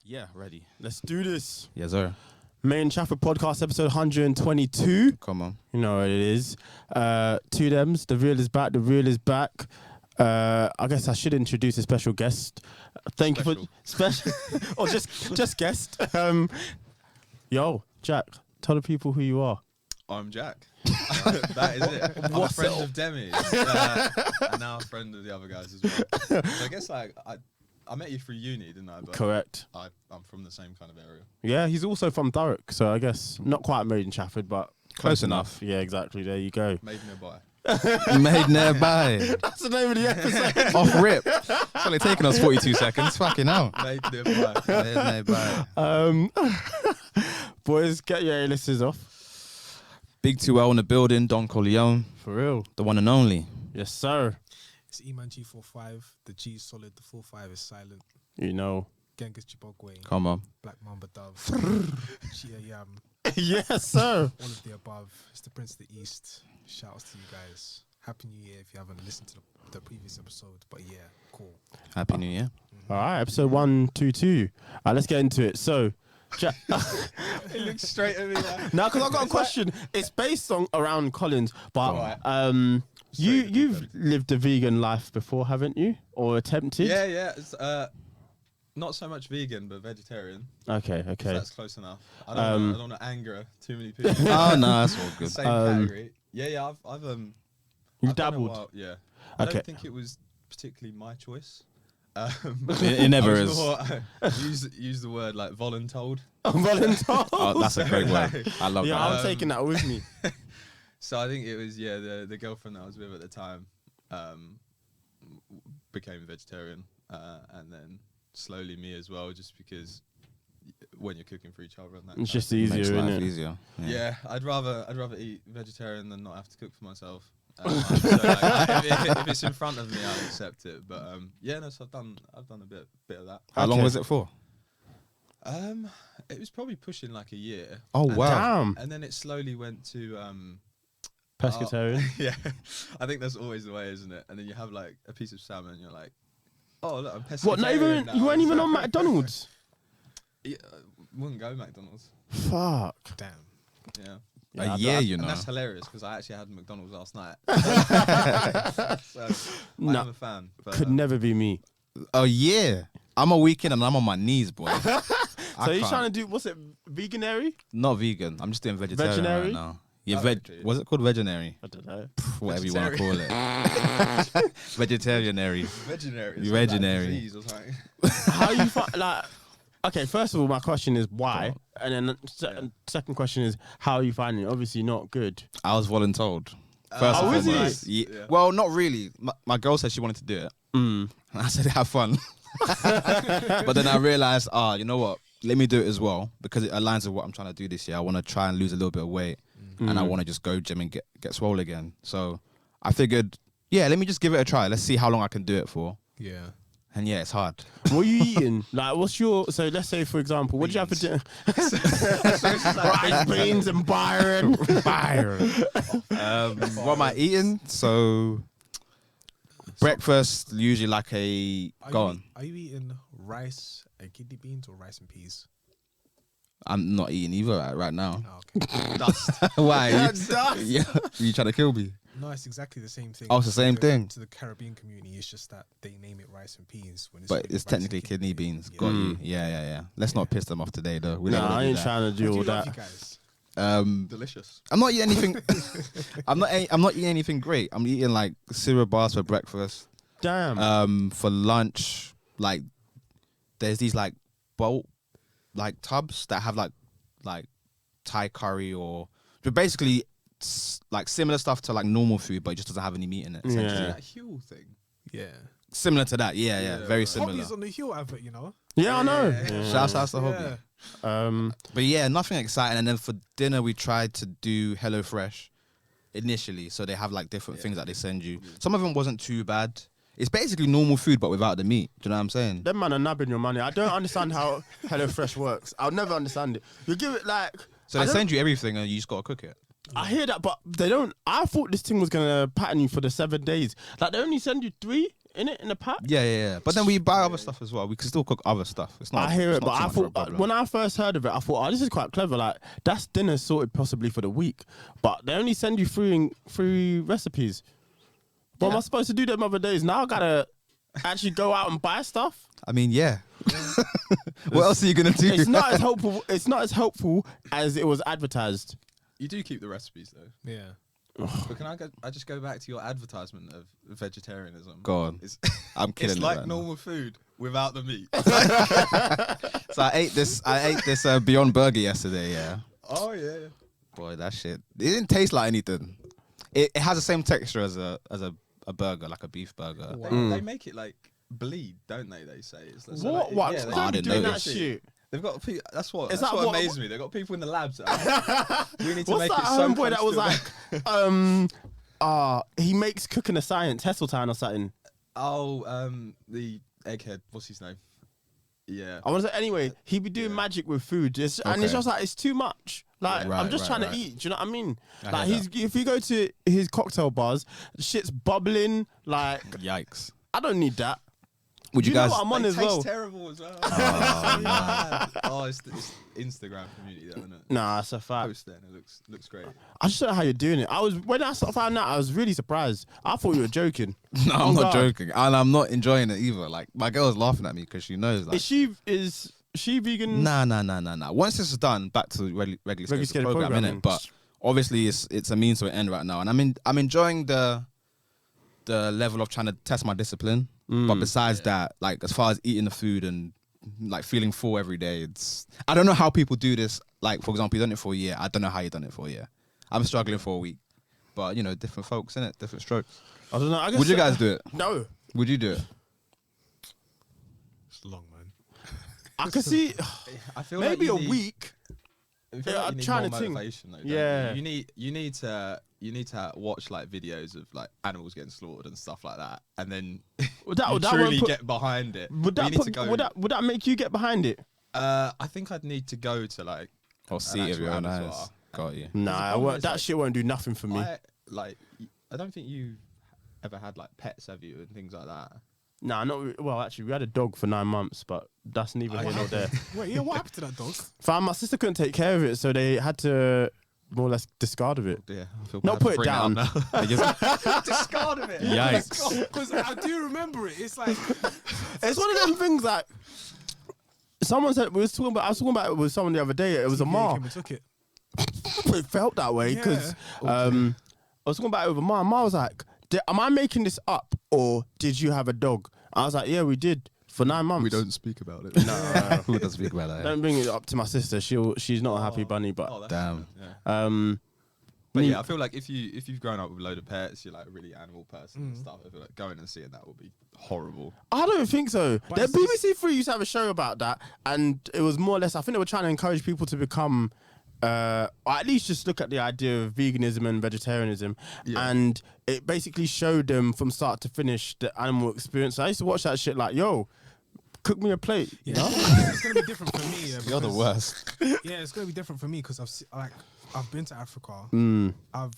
Yeah, ready. Let's do this. Yes, sir. Main Trafford Podcast, episode 122. Come on. You know what it is. Two Dems, the real is back, the real is back. I guess I should introduce a special guest. Thank you for special or just guest. Yo, Jack, tell the people who you are. I'm Jack. That is it. I'm a friend of Demi's, and now a friend of the other guys as well. So I guess I met you through uni, didn't I? But Correct. I'm from the same kind of area. Yeah, he's also from Thurrock, so I guess not quite made in Trafford, but Close enough. Yeah, exactly. There you go. Made nearby. Made nearby. That's the name of the episode. Off rip. It's only taking us 42 seconds. Fucking hell. Made nearby. Made nearby. Boys, get your A-listers off. Big 2L in the building. Don Corleone. For real. The one and only. Yes, sir. It's E-Man G45. The G is solid. The 45 is silent. You know. Genghis Chibokwe. Come on. Black Mamba Dove. Chia Yam. Yes, sir. All of the above. It's the Prince of the East. Shouts to you guys. Happy New Year if you haven't listened to the previous episode. But yeah, cool. Happy New Year. All right, episode 122. All right, let's get into it. So, Jack. He looks straight at me. Now, because I've got a question. It's based on around Collins, but Right. you've lived a vegan life before, haven't you? Or attempted? Yeah. It's, not so much vegan, but vegetarian. Okay. So that's close enough. I don't want to anger too many people. Oh, no, that's all good. Same category. Yeah. I've You done a dabbled. while, yeah. I Okay. don't think it was particularly my choice. It never I is. was more, use the word like voluntold. Volunteer. Oh, that's a great word. I love Yeah, that. I'm taking that with me. So I think it was the girlfriend that I was with at the time became a vegetarian, and then slowly me as well, just because when you're cooking for each other and that. It's kind just of thing. easier, Makes isn't life it? easier. Yeah, I'd rather eat vegetarian than not have to cook for myself. So if it's in front of me, I'll accept it. But so I've done a bit of that. How long Okay. was it for? It was probably pushing like a year. Oh, And wow. Damn. And then it slowly went to Pescatarian. yeah, I think that's always the way, isn't it? And then you have like a piece of salmon, and you're like, oh look, I'm pescatarian. What? Not even now. you weren't even So- on McDonald's. Yeah, wouldn't go McDonald's. Fuck. Damn. Yeah, Yeah, A year, you and know. that's hilarious because I actually had McDonald's last night. So No. I'm a fan. But, Could never be me. A year. I'm a weekend and I'm on my knees, boy. So you're trying to do what's it? Veganary? Not vegan. I'm just doing vegetarian Vegetarian? right now. Yeah, Oh, okay. what's it called? Vegetarian? I don't know. Whatever you want to call it. Vegetarianary. Vegetarian. You vegetarian. Disease or something. How you like? Okay, first of all, my question is why, and then second question is how are you finding it? Obviously, not good. I was voluntold. Oh, First and is it? foremost. Yeah. Well, not really. My girl said she wanted to do it. Mm. And I said, have fun. But then I realized, you know what? Let me do it as well because it aligns with what I'm trying to do this year. I want to try and lose a little bit of weight and I want to just go gym and get swole again. So I figured, let me just give it a try. Let's see how long I can do it for. Yeah. And it's hard. What are you eating? Like, what's your? So let's say, for example, what do you have for dinner? Rice, beans, and Byron. What am I eating? So breakfast, usually like Are you eating rice and kidney beans or rice and peas? I'm not eating either right now. Oh, okay. Dust. Why? Dust. Yeah, you trying to kill me? No, it's exactly the same thing. Oh, it's the same thing? To the Caribbean community, it's just that they name it rice and peas. When But really it's rice and technically kidney beans. Yeah. Got you. Yeah. Let's not piss them off today, though. We don't Nah, wanna I do ain't that. trying to I do all do love that. you guys. Delicious. I'm not eating anything. I'm not eating anything great. I'm eating like cereal bars for breakfast. Damn. For lunch, like there's these like bolt like tubs that have like Thai curry but basically like similar stuff to like normal food, but it just doesn't have any meat in it. Yeah. essentially. That Huel thing. Yeah. Similar to that, yeah, Yeah, very right. similar. Hobby's on the heel advert, you know. Yeah, I know. Yeah. Yeah. Shouts out to Hobby. Yeah. But yeah, nothing exciting. And then for dinner, we tried to do HelloFresh initially. So they have like different things that they send you. Some of them wasn't too bad. It's basically normal food, but without the meat. Do you know what I'm saying? Them man are nabbing your money. I don't understand how HelloFresh works. I'll never understand it. You give it like. So I they don't- send you everything and you just got to cook it. I hear that, but they don't. I thought this thing was gonna pattern you for the 7 days. Like they only send you 3 in it in the pack. Yeah. But then we buy other stuff as well. We can still cook other stuff. It's not. I hear it's it, not but too I much of a thought problem. when I first heard of it, I thought, oh, this is quite clever. Like that's dinner sorted possibly for the week, but they only send you free recipes. What am I supposed to do them other days? Now I gotta actually go out and buy stuff. I mean, yeah. What else are you gonna do? It's not as helpful. It's not as helpful as it was advertised. You do keep the recipes though. Yeah. But can I just go back to your advertisement of vegetarianism? Go on. I'm kidding. It's it like right now. normal food without the meat. So I ate this Beyond Burger yesterday. Yeah. Oh yeah. Boy, that shit. It didn't taste like anything. It has the same texture as a burger, like a beef burger. They make it like bleed, don't they? They say it's like, What? Yeah, Oh, I didn't know that this. shit. they've got people. That's what. Is That's that what what- amazes me. They've got people in the labs. That are like, we need to What's make that it so homeboy that was close to- like, he makes cooking a science, Hesseltine or something. the egghead. What's his name? Yeah. I want to say anyway. He be doing magic with food, and it's Okay. just like it's too much. Like Right, I'm just right, trying right. to eat. Do you know what I mean? I Like hear if you go to his cocktail bars, shit's bubbling. Like Yikes. I don't need that. Would you know guys? what I'm on They as taste well? terrible as well. It's Instagram community, though, isn't it? Nah, it's a fact. Post then it looks great. I just don't know how you're doing it. When I found out, I was really surprised. I thought you were joking. No, Oh, I'm not God. joking, and I'm not enjoying it either. Like my girl's laughing at me because she knows. Like, Is she vegan? nah. Once this is done, back to regular scheduled scheduled program, programming. innit? But obviously, it's a means to an end right now, and I'm enjoying the level of trying to test my discipline. But besides that, like as far as eating the food and like feeling full every day, I don't know how people do this. Like for example, you done it for a year. I don't know how you done it for a year. I'm struggling for a week, but you know, different folks, innit? Different strokes. I don't know. I guess Would you guys do it? No. Would you do it? It's long, man. I can see I feel maybe like a you need, week. I feel Yeah, like I'm you need trying more to think. motivation, though, don't Yeah. You need to watch like videos of like animals getting slaughtered and stuff like that, and then Would that, you would that truly won't put, get behind it. would But that you need put, to go. would that make you get behind it? I think I'd need to go to like. Or see it with actual your own abattoir. eyes. Got you. Nah, problem is, that like, shit won't do nothing for me. I don't think you ever had like pets, have you, and things like that. Nah, not well. Actually, we had a dog for 9 months, but that's neither here nor there. Wait, yeah, what happened to that dog? Fam, my sister couldn't take care of it, so they had to more or less discard of it. Yeah, I feel Not bad put for it bringing down. up now. They just- Discard of it. Yikes. Because I do remember it. It's like, It's one of them things like someone said I was talking about it with someone the other day. It was a yeah, ma. he came and took it. It felt that way because Yeah. I was talking about it with a ma. Ma was like, "Am I making this up or did you have a dog?" I was like, "Yeah, we did for 9 months." speak about it. Who doesn't speak about that? Don't bring it up to my sister. She's not a happy bunny, but Oh, that's Damn. Yeah. But me- yeah, I feel like if you've grown up with a load of pets, you're like a really animal person and stuff. I feel like going and seeing that would be horrible. I don't think so. But The it's just- BBC Three used to have a show about that, and it was more or less. I think they were trying to encourage people to become, or at least just look at the idea of veganism and vegetarianism, Yeah. and it basically showed them from start to finish the animal experience. I used to watch that shit like, yo, cook me a plate. You know? It's gonna be different for me. Yeah, You're the because- worst. Yeah, it's gonna be different for me because I've been to Africa.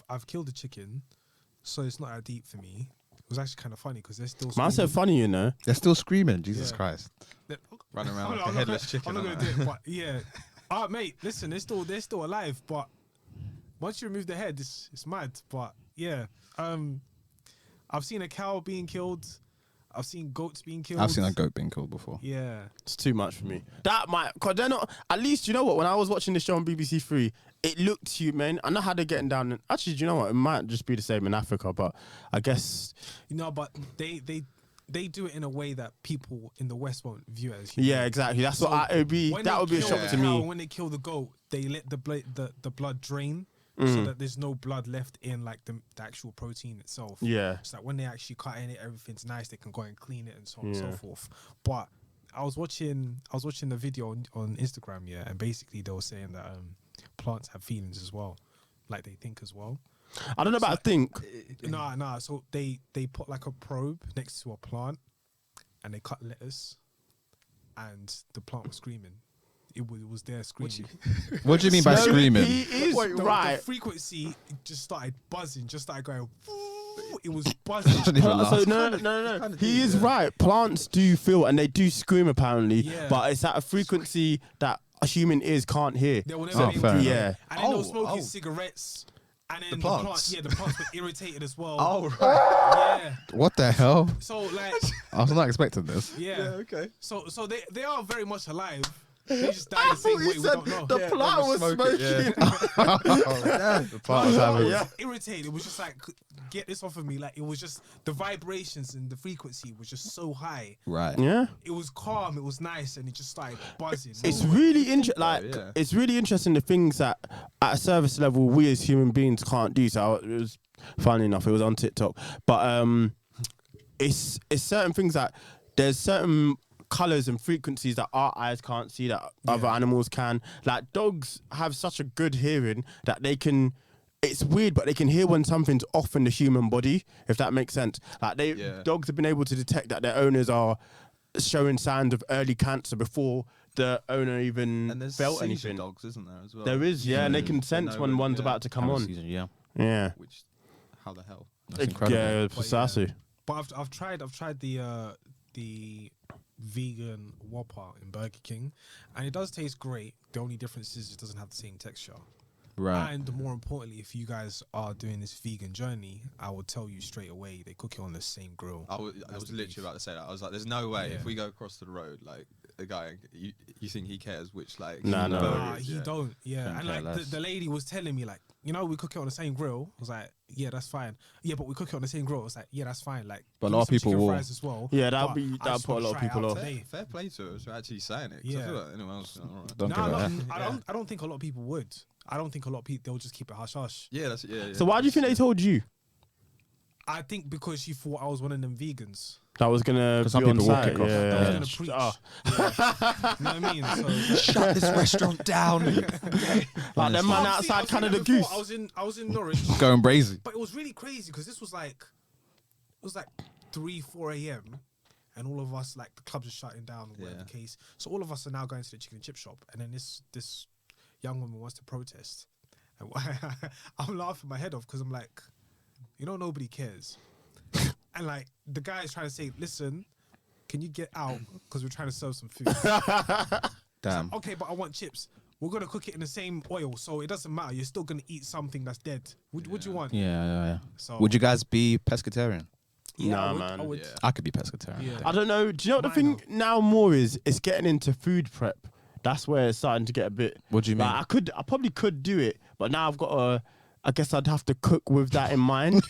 I've killed a chicken, so it's not that deep for me. It was actually kind of funny because they're still. Man said funny, you know. They're still screaming. Jesus Yeah. Christ. Running around I'm like a not headless gonna- chicken. I'm not aren't gonna I? do it, but yeah. Mate, listen, they're still alive, but once you remove the head, it's mad. But yeah, I've seen a cow being killed. I've seen goats being killed. I've seen a goat being killed before. Yeah. It's too much for me. That might, cause they're not. At least you know what? When I was watching the show on BBC Three, it looked human. I know how they're getting down. Actually, do you know what? It might just be the same in Africa, but I guess You know, but they do it in a way that people in the West won't view it as human. yeah, exactly. That's So what it would be. when That they would be a kill shock the to cow, me. When they kill the goat, they let the blood drain Mm. so that there's no blood left in like the actual protein itself. Yeah. So that when they actually cut in it, everything's nice. They can go and clean it and so on and so Yeah. forth. But I was watching the video on Instagram, yeah, and basically they were saying that plants have feelings as well, like they think as well. I don't know about think. Nah. So they put like a probe next to a plant, and they cut lettuce, and the plant was screaming. It was there screaming. What do you mean by No, screaming? He is The right. frequency just started buzzing, just started going. it was buzzing. Shouldn't even laugh. So no. Kinda He do, is yeah. right. Plants do feel and they do scream apparently, Yeah. but it's at a frequency that a human ears can't hear. They were Oh, never fair able to. enough. Yeah. And then they were Oh, smoking oh. cigarettes. And then The the plants? plants, yeah, the plants were irritated as well. Oh right. Yeah. What the hell? So like, I was not expecting this. yeah. Okay. So they are very much alive. They just died the same way. We don't know. the Yeah, plant they was were smoking. smoking, The part was I having. was irritated. It was just like, get this off of me. Like it was just the vibrations and the frequency was just so high. Right. Yeah. It was calm. It was nice, and it just started buzzing. It's really yeah. it's really interesting the things that at a service level we as human beings can't do. So it was funny enough, it was on TikTok, but it's certain things that there's certain colors and frequencies that our eyes can't see that other animals can. Like dogs have such a good hearing that they can. It's weird, but they can hear when something's off in the human body, if that makes sense. Like dogs have been able to detect that their owners are showing signs of early cancer before the owner even And there's felt seizure anything. dogs, isn't there as well? There is, yeah, and they can They sense know when when- one's yeah. about to come on. Season, yeah. Yeah, Which, how the hell? That's incredible. yeah, precisely. But I've tried the vegan Whopper in Burger King, and it does taste great. The only difference is it doesn't have the same texture. Right. And more importantly, if you guys are doing this vegan journey, I will tell you straight away they cook it on the same grill. I was the literally beef. about to say that. I was like, there's no way Yeah. if we go across the road, like a guy, you think he cares which like Nah, burger no. it Nah, is, he yeah. don't. Yeah, Couldn't and care like less. the lady was telling me like, you know, we cook it on the same grill. I was like, yeah, that's fine. Yeah, but we cook it on the same grill. I was like, yeah, that's fine. Like, But a give lot me of some people chicken will. fries as well. Yeah, But that'll I just put a wanna lot of try it people out off. today. Fair play to us for actually saying it. 'cause Yeah. I feel like anyone else. All right. Don't No, give a no, F. I don't think a lot of people would. I don't think a lot of people they'll just keep it hush hush. Yeah, that's yeah. So why do you think they told you I think because she thought I was one of them vegans. that was gonna be 'Cause some on people walk site? it across. Yeah, I was yeah. gonna preach. Oh. Yeah. You know what I mean? So it's like, shut this restaurant down? Like them man I've seen- outside I've seen Canada that before. Goose. I was in Norwich, Going brazy. but it was really crazy because this was like 3-4 a.m. and all of us like the clubs are shutting down or whatever Yeah. the case. So all of us are now going to the chicken and chip shop, and then this young woman wants to protest. And I'm laughing my head off because I'm like, you know, nobody cares. And like the guy is trying to say, listen, can you get out because we're trying to serve some food. Damn. Okay, but I want chips. We're gonna cook it in the same oil, so it doesn't matter. You're still gonna eat something that's dead. What do you want? Yeah. So Would you guys be pescatarian? Yeah, Nah, I would, man. I would. Yeah. I could be pescatarian. Yeah. I don't know. Do you know what the Minor. thing now more is? It's getting into food prep. That's where it's starting to get a bit. What do you mean? Like, I probably could do it, but now I've got to. I guess I'd have to cook with that in mind.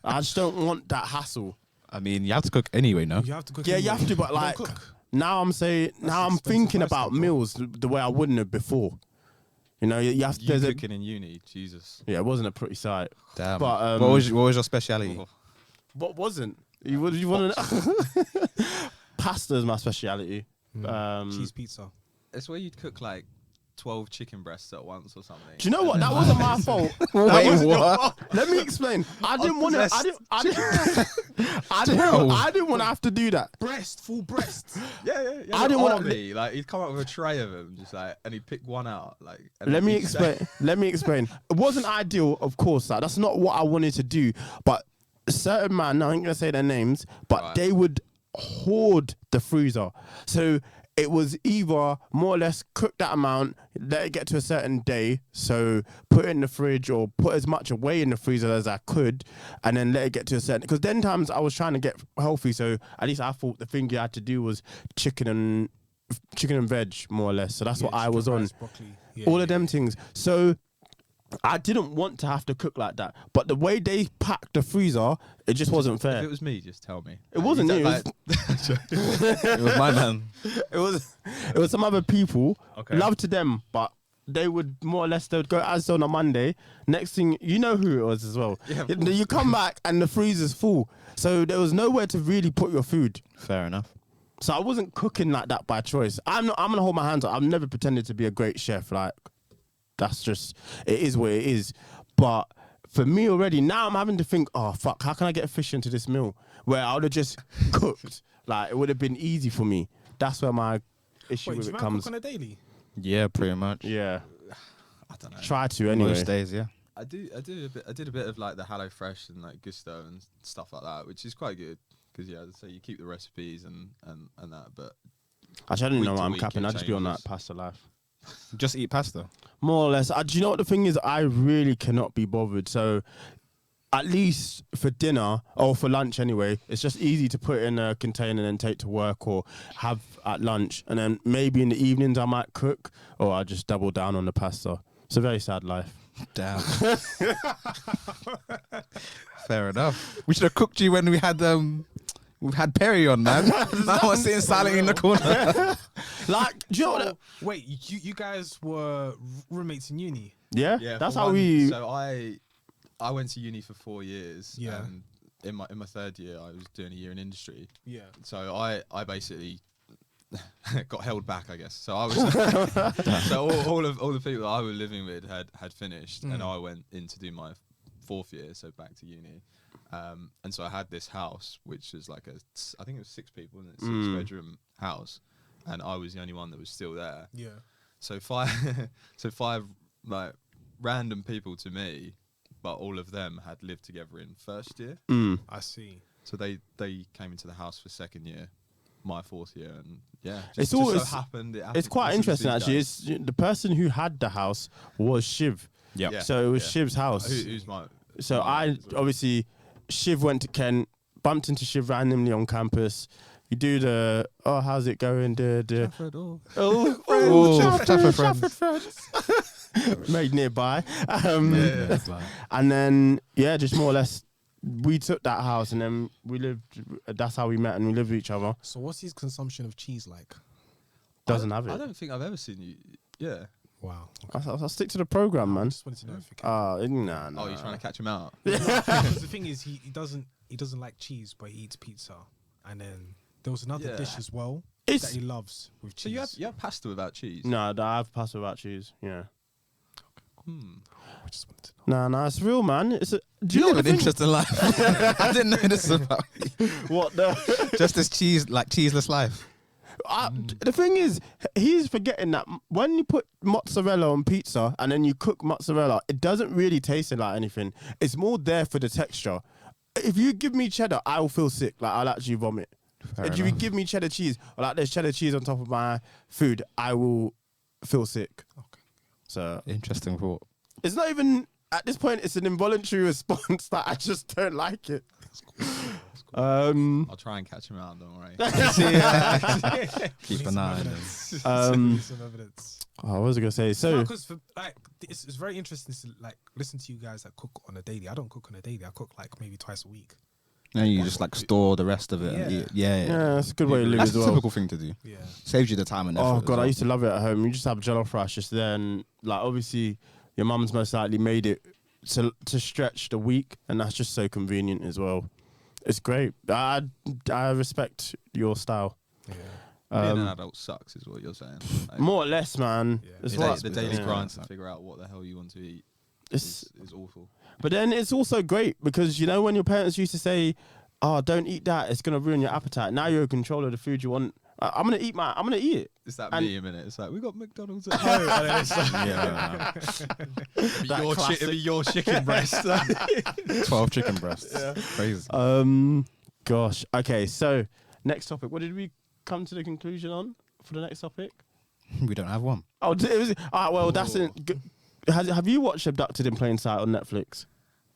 I just don't want that hassle. I mean, you have to cook anyway, no? You have to cook. Yeah, you anyway. have to, but Don't like cook. now I'm saying now I'm expensive thinking lifestyle, about bro. meals the way I wouldn't have before. You know, you have to. You There's a, cooking in uni, Jesus. yeah, it wasn't a pretty sight. Damn. But, what was your speciality? Oh. What wasn't? You want to? Pasta is my speciality. Cheese pizza. It's where you'd cook like 12 chicken breasts at once or something. Do you know what? That wasn't my fault. That Wait, wasn't your what? fault. Let me explain. I didn't want to. I didn't want to have to do that. Breast, full breast. Yeah. I didn't wanna- Army, like he'd come up with a tray of them, just like, and he'd pick one out, like. And Let then me each day- explain. Let me explain. It wasn't ideal, of course. Like, that's not what I wanted to do. But a certain man, I ain't gonna say their names, but Right. they would hoard the freezer. So it was either more or less cook that amount, let it get to a certain day, so put it in the fridge or put as much away in the freezer as I could, and then let it get to a certain. Because then times I was trying to get healthy, so at least I thought the thing you had to do was chicken and veg, more or less. So that's what I was on. Broccoli. All of them things. So I didn't want to have to cook like that. But the way they packed the freezer, it just wasn't If fair. it was me, just tell me. It wasn't you you, don't, It was my man. It was some other people. Okay. Love to them, but they would more or less they would go as on a Monday. Next thing you know who it was as well. Yeah, of You come back and the freezer's full. So there was nowhere to really put your food. Fair enough. So I wasn't cooking like that by choice. I'm gonna hold my hands up. I've never pretended to be a great chef. Like that's just it is what it is. But for me already, now I'm having to think, oh fuck, how can I get fish into this meal? Where I would have just cooked. Like it would have been easy for me. That's where my issue Wait, with do you it man comes. cook on a daily? Yeah, pretty much. Yeah. I don't know. Try to anyway. Most days, yeah. I did a bit of like the HelloFresh and like Gusto and stuff like that, which is quite good because so you keep the recipes and that. But Actually, I don't week know to why I'm week capping. it I just be on that changes. pasta life. Just eat pasta. More or less. Do you know what the thing is? I really cannot be bothered. So at least for dinner or for lunch anyway, it's just easy to put in a container and then take to work or have at lunch. And then maybe in the evenings I might cook or I just double down on the pasta. It's a very sad life. Damn. Fair enough. We should have cooked you when we had Perry on, man. Now I'm sitting silently in the corner. Like, do you know what? So, wait, you guys were roommates in uni? Yeah, yeah, that's for how one- we. So I went to uni for 4 years. Yeah. And in my third year, I was doing a year in industry. Yeah. So I basically got held back, I guess. So I was so all the people that I was living with had finished, and I went in to do my 4th year, so back to uni. And so I had this house, which was like I think it was 6 people in a 6-bedroom house, and I was the only one that was still there. Yeah. So five like random people to me, but all of them had lived together in 1st year. I see. So they came into the house for 2nd year, my 4th year, and yeah, It's just always- so happened. It's quite interesting actually. It's the person who had the house was Shiv. Yep. Yeah. So it was Shiv's house. Who's my? So my I as well. obviously Shiv went to Kent, bumped into Shiv randomly on campus. You do the how's it going? Trafford friends. Made nearby. And then just more or less we took that house and then we lived. That's how we met and we lived with each other. So what's his consumption of cheese like? Doesn't have I it. don't think I've ever seen you. Yeah. Wow. I'll stick to the program, man. Just wanted to know if you can. Nah. Oh, you're trying to catch him out. Because the thing is, he doesn't like cheese, but he eats pizza. And then there was another Yeah. dish as well It's that he loves with So cheese. you have pasta without cheese. no. I have pasta without cheese. Yeah. I just wanted to know. Nah. It's real, man. It's a. Do You you know have the an thing? interesting life. I didn't know this about you. What the? Just this cheeseless life. The thing is, he's forgetting that when you put mozzarella on pizza and then you cook mozzarella, it doesn't really taste like anything. It's more there for the texture. If you give me cheddar, I will feel sick. Like I'll actually vomit. If you give me cheddar cheese, or like there's cheddar cheese on top of my food, I will feel sick. Okay. So Interesting thought. it's not even at this point. It's an involuntary response that I just don't like it. I'll try and catch him out. Don't worry. Keep an eye on them. Some evidence. What was I gonna say? So Because it's very interesting to like listen to you guys that cook on a daily. I don't cook on a daily. I cook like maybe twice a week. And you just like store the rest of it. And Yeah. eat. Yeah. yeah, that's a good way to live That's as a well. typical thing to do. Yeah. Saves you the time and effort. Oh as god, I well. used to love it at home. You just have jollof rice just there, and like obviously your mum's most likely made it to stretch the week, and that's just so convenient as well. It's great. I respect your style. Yeah. Being an adult sucks, is what you're saying. Like, More or less, man. Yeah. It's the, what- the daily yeah. grind to figure out what the hell you want to eat It's, is awful. but then it's also great because you know when your parents used to say, "Oh, don't eat that; it's gonna ruin your appetite." Now you're in control of the food you want. I'm gonna eat it. It's that And- meme, innit? It's like we got McDonald's at home. And then it's like, Yeah. it'll be your chicken breast. 12 chicken breasts. Crazy. Gosh. Okay. So next topic. What did we come to the conclusion on for the next topic? We don't have one. Oh, it was. Well, that's it. Have you watched Abducted in Plain Sight on Netflix?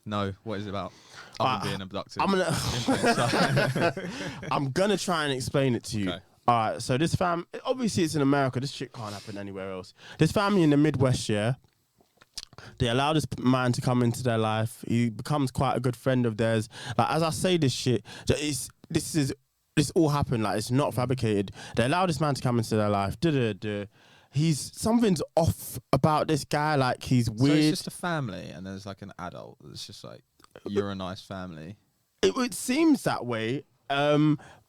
No, what is it about? Other than being abducted. I'm gonna. in plain sight. I'm gonna try and explain it to you. Okay. All right. So this obviously it's in America. This shit can't happen anywhere else. This family in the Midwest, yeah. They allow this man to come into their life. He becomes quite a good friend of theirs. Like as I say this shit, this all happened. Like it's not fabricated. They allow this man to come into their life. Something's off about this guy. Like he's So weird. it's just a family, and there's like an adult. It's just like you're a nice family. It seems that way. But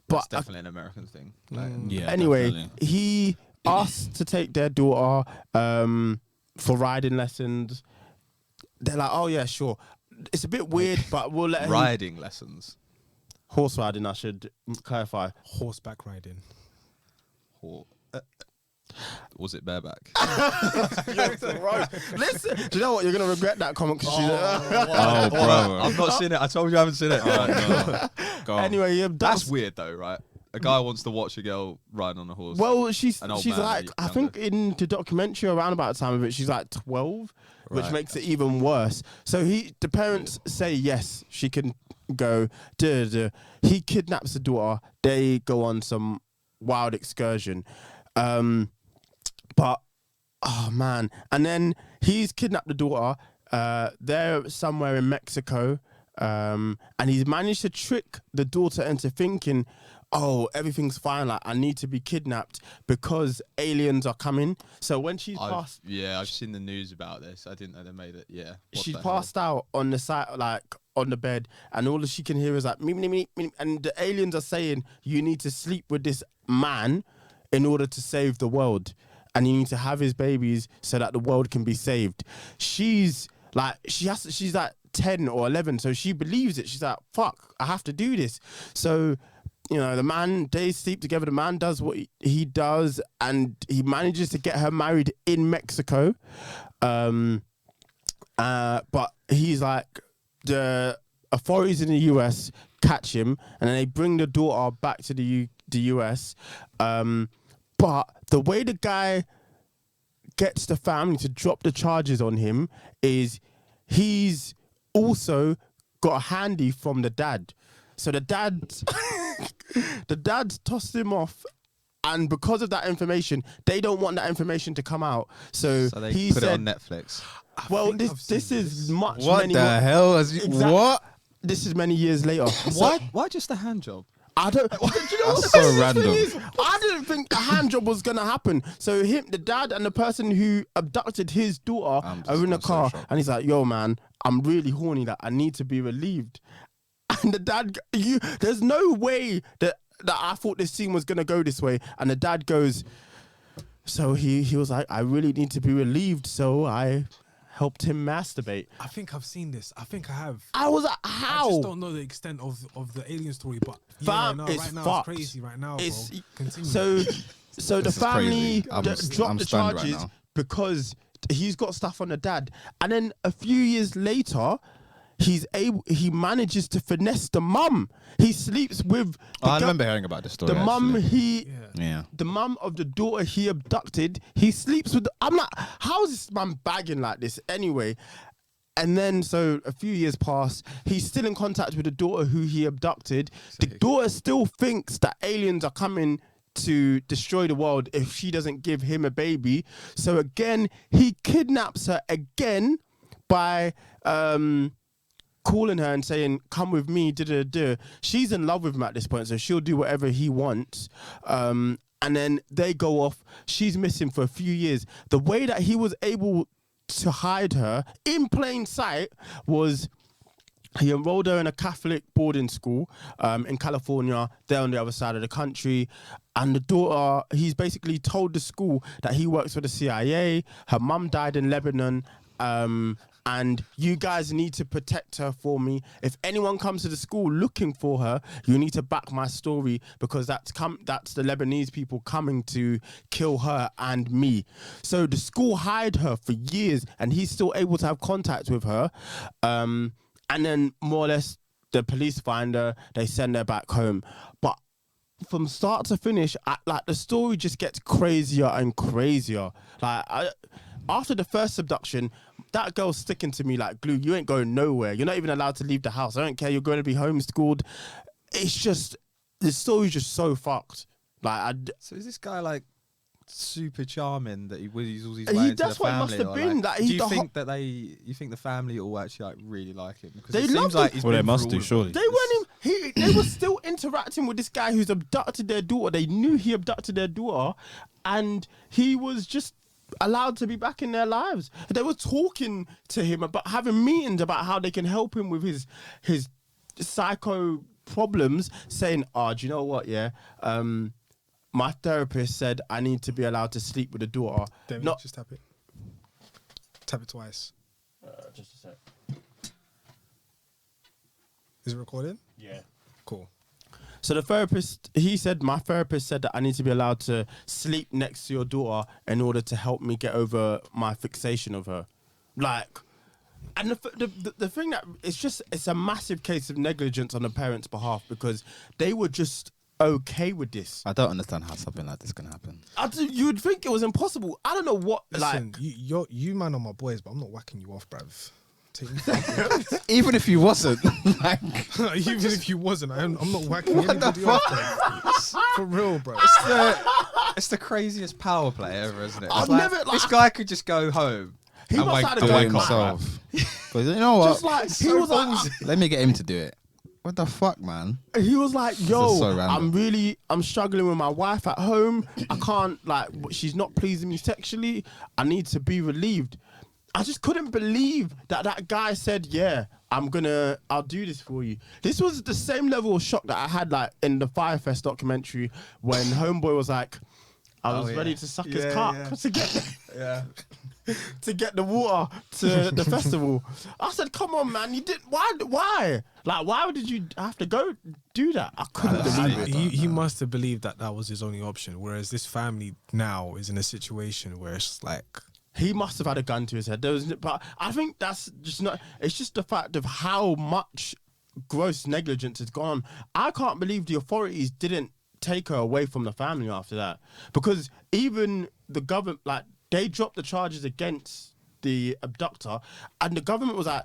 But it's definitely an American thing. Like, Yeah. anyway, definitely. he asked to take their daughter for riding lessons. They're like, "Oh yeah, sure." It's a bit weird, but we'll let him. riding lessons. Horse riding, I should clarify. Horseback riding. Or, Was it bareback? Listen, do you know what? You're gonna regret that comment. Oh, bro. I've not seen it. I told you I haven't seen it. Go on. Anyway, yeah, That's weird though, right? A guy wants to watch a girl riding on a horse. Well, she's An old she's man, like, I younger. think in the documentary around about the time of it, she's like 12, which Right. makes it even worse. So the parents say yes, she can go. He kidnaps the daughter. They go on some wild excursion, but oh man, and then he's kidnapped the daughter. They're somewhere in Mexico, and he's managed to trick the daughter into thinking, oh, everything's fine. Like, I need to be kidnapped because aliens are coming. So when she's passed, I've seen the news about this. I didn't know they made it. Yeah. What she's the hell? passed out on the side, like on the bed, and all that she can hear is like, me, me, me, me, and the aliens are saying, you need to sleep with this man in order to save the world. And you need to have his babies so that the world can be saved. She's like, she's like 10 or 11, so she believes it. She's like, fuck, I have to do this. So, you know, the man, they sleep together. The man does what he does, and he manages to get her married in Mexico. But he's like, the authorities in the US catch him, and then they bring the daughter back to the US. But the way the guy gets the family to drop the charges on him is he's also got a handy from the dad. So the dad's tossed him off, and because of that information, they don't want that information to come out. So they he put said, it on Netflix. well, think I've this seen is this. much What many the hell? Exact- What? This is many years later. Why just a hand job? I don't. Do you know what That's the so craziest random. thing is? I didn't think a hand job was gonna happen. So the dad, and the person who abducted his daughter are in a I'm so car, shocked. and he's like, "Yo, man, I'm really horny. That I need to be relieved." And the dad, there's no way that I thought this scene was gonna go this way. And the dad goes, so he was like, "I really need to be relieved." So I helped him masturbate. I think I've seen this. I think I have. I was like, I "How?" just don't know the extent of the alien story, but Fam, yeah, no, it's right now fucked. it's crazy. Right now, It's- bro. Continue. So the This is family crazy. I'm dropped the stunned right charges now. because he's got stuff on the dad, and then a few years later, he manages to finesse the mum. He sleeps with I remember hearing about this story. the mum. actually. yeah. The mum of the daughter he abducted. He sleeps with. I'm like, how is this man bagging like this anyway? And then, so a few years pass. He's still in contact with the daughter who he abducted. The daughter still thinks that aliens are coming to destroy the world if she doesn't give him a baby. So again, he kidnaps her again by calling her and saying, "Come with me." She's in love with him at this point, so she'll do whatever he wants. And then they go off. She's missing for a few years. The way that he was able to hide her in plain sight was he enrolled her in a Catholic boarding school in California. They're on the other side of the country. And the daughter, he's basically told the school that he works for the CIA. Her mum died in Lebanon. And you guys need to protect her for me. If anyone comes to the school looking for her, you need to back my story, because that's the Lebanese people coming to kill her and me. So the school hired her for years, and he's still able to have contact with her. And then more or less the police find her, they send her back home. But from start to finish, like the story just gets crazier and crazier. After the first abduction, that girl's sticking to me like glue. You ain't going nowhere. You're not even allowed to leave the house. I don't care. You're going to be homeschooled. It's just, the story's just so fucked. So is this guy like super charming that he weasels his way into that's the what it family? must have or, been. Like, Like, do you think that you think the family all actually like really like him? Because They it love seems like him. he's Well, been they must through do, all of surely. this. They weren't him. They were still interacting with this guy who's abducted their daughter. They knew he abducted their daughter, and he was just allowed to be back in their lives. They were talking to him about having meetings about how they can help him with his psycho problems, saying, "Oh, do you know what? Yeah, my therapist said I need to be allowed to sleep with the daughter." David, Not just tap it. Tap it twice. just a sec. Is it recording? Yeah. Cool. So the therapist, he said, my therapist said that I need to be allowed to sleep next to your daughter in order to help me get over my fixation of her. Like, and the thing that it's a massive case of negligence on the parents' behalf because they were just okay with this. I don't understand how something like this can happen. You would think it was impossible. I don't know what. Listen, you man are my boys, but I'm not whacking you off, bruv. Even if you wasn't, like, even if you wasn't, I'm not whacking anybody off, bruv. For real, bro. It's the craziest power play ever, isn't it? It's I've like, never, like- this guy could just go home. He and must wake have the had a wake guy up. himself. but you know what? Just like he was like, Let me get him to do it. What the fuck, man? he was like, is yo, so random. I'm struggling with my wife at home. I can't, like, she's not pleasing me sexually. I need to be relieved. I just couldn't believe that guy said, yeah, I'll do this for you. This was the same level of shock that I had, like, in the Firefest documentary when Homeboy was like, I was ready to suck his cock to get the water to the festival. I said, come on, man, you did why? Like, why did you have to go do that? I couldn't believe it. He must have believed that was his only option, whereas this family now is in a situation where it's like, he must have had a gun to his head. But I think that's just not. It's just the fact of how much gross negligence has gone on. I can't believe the authorities didn't take her away from the family after that, because even the government, like, they dropped the charges against the abductor, and the government was like,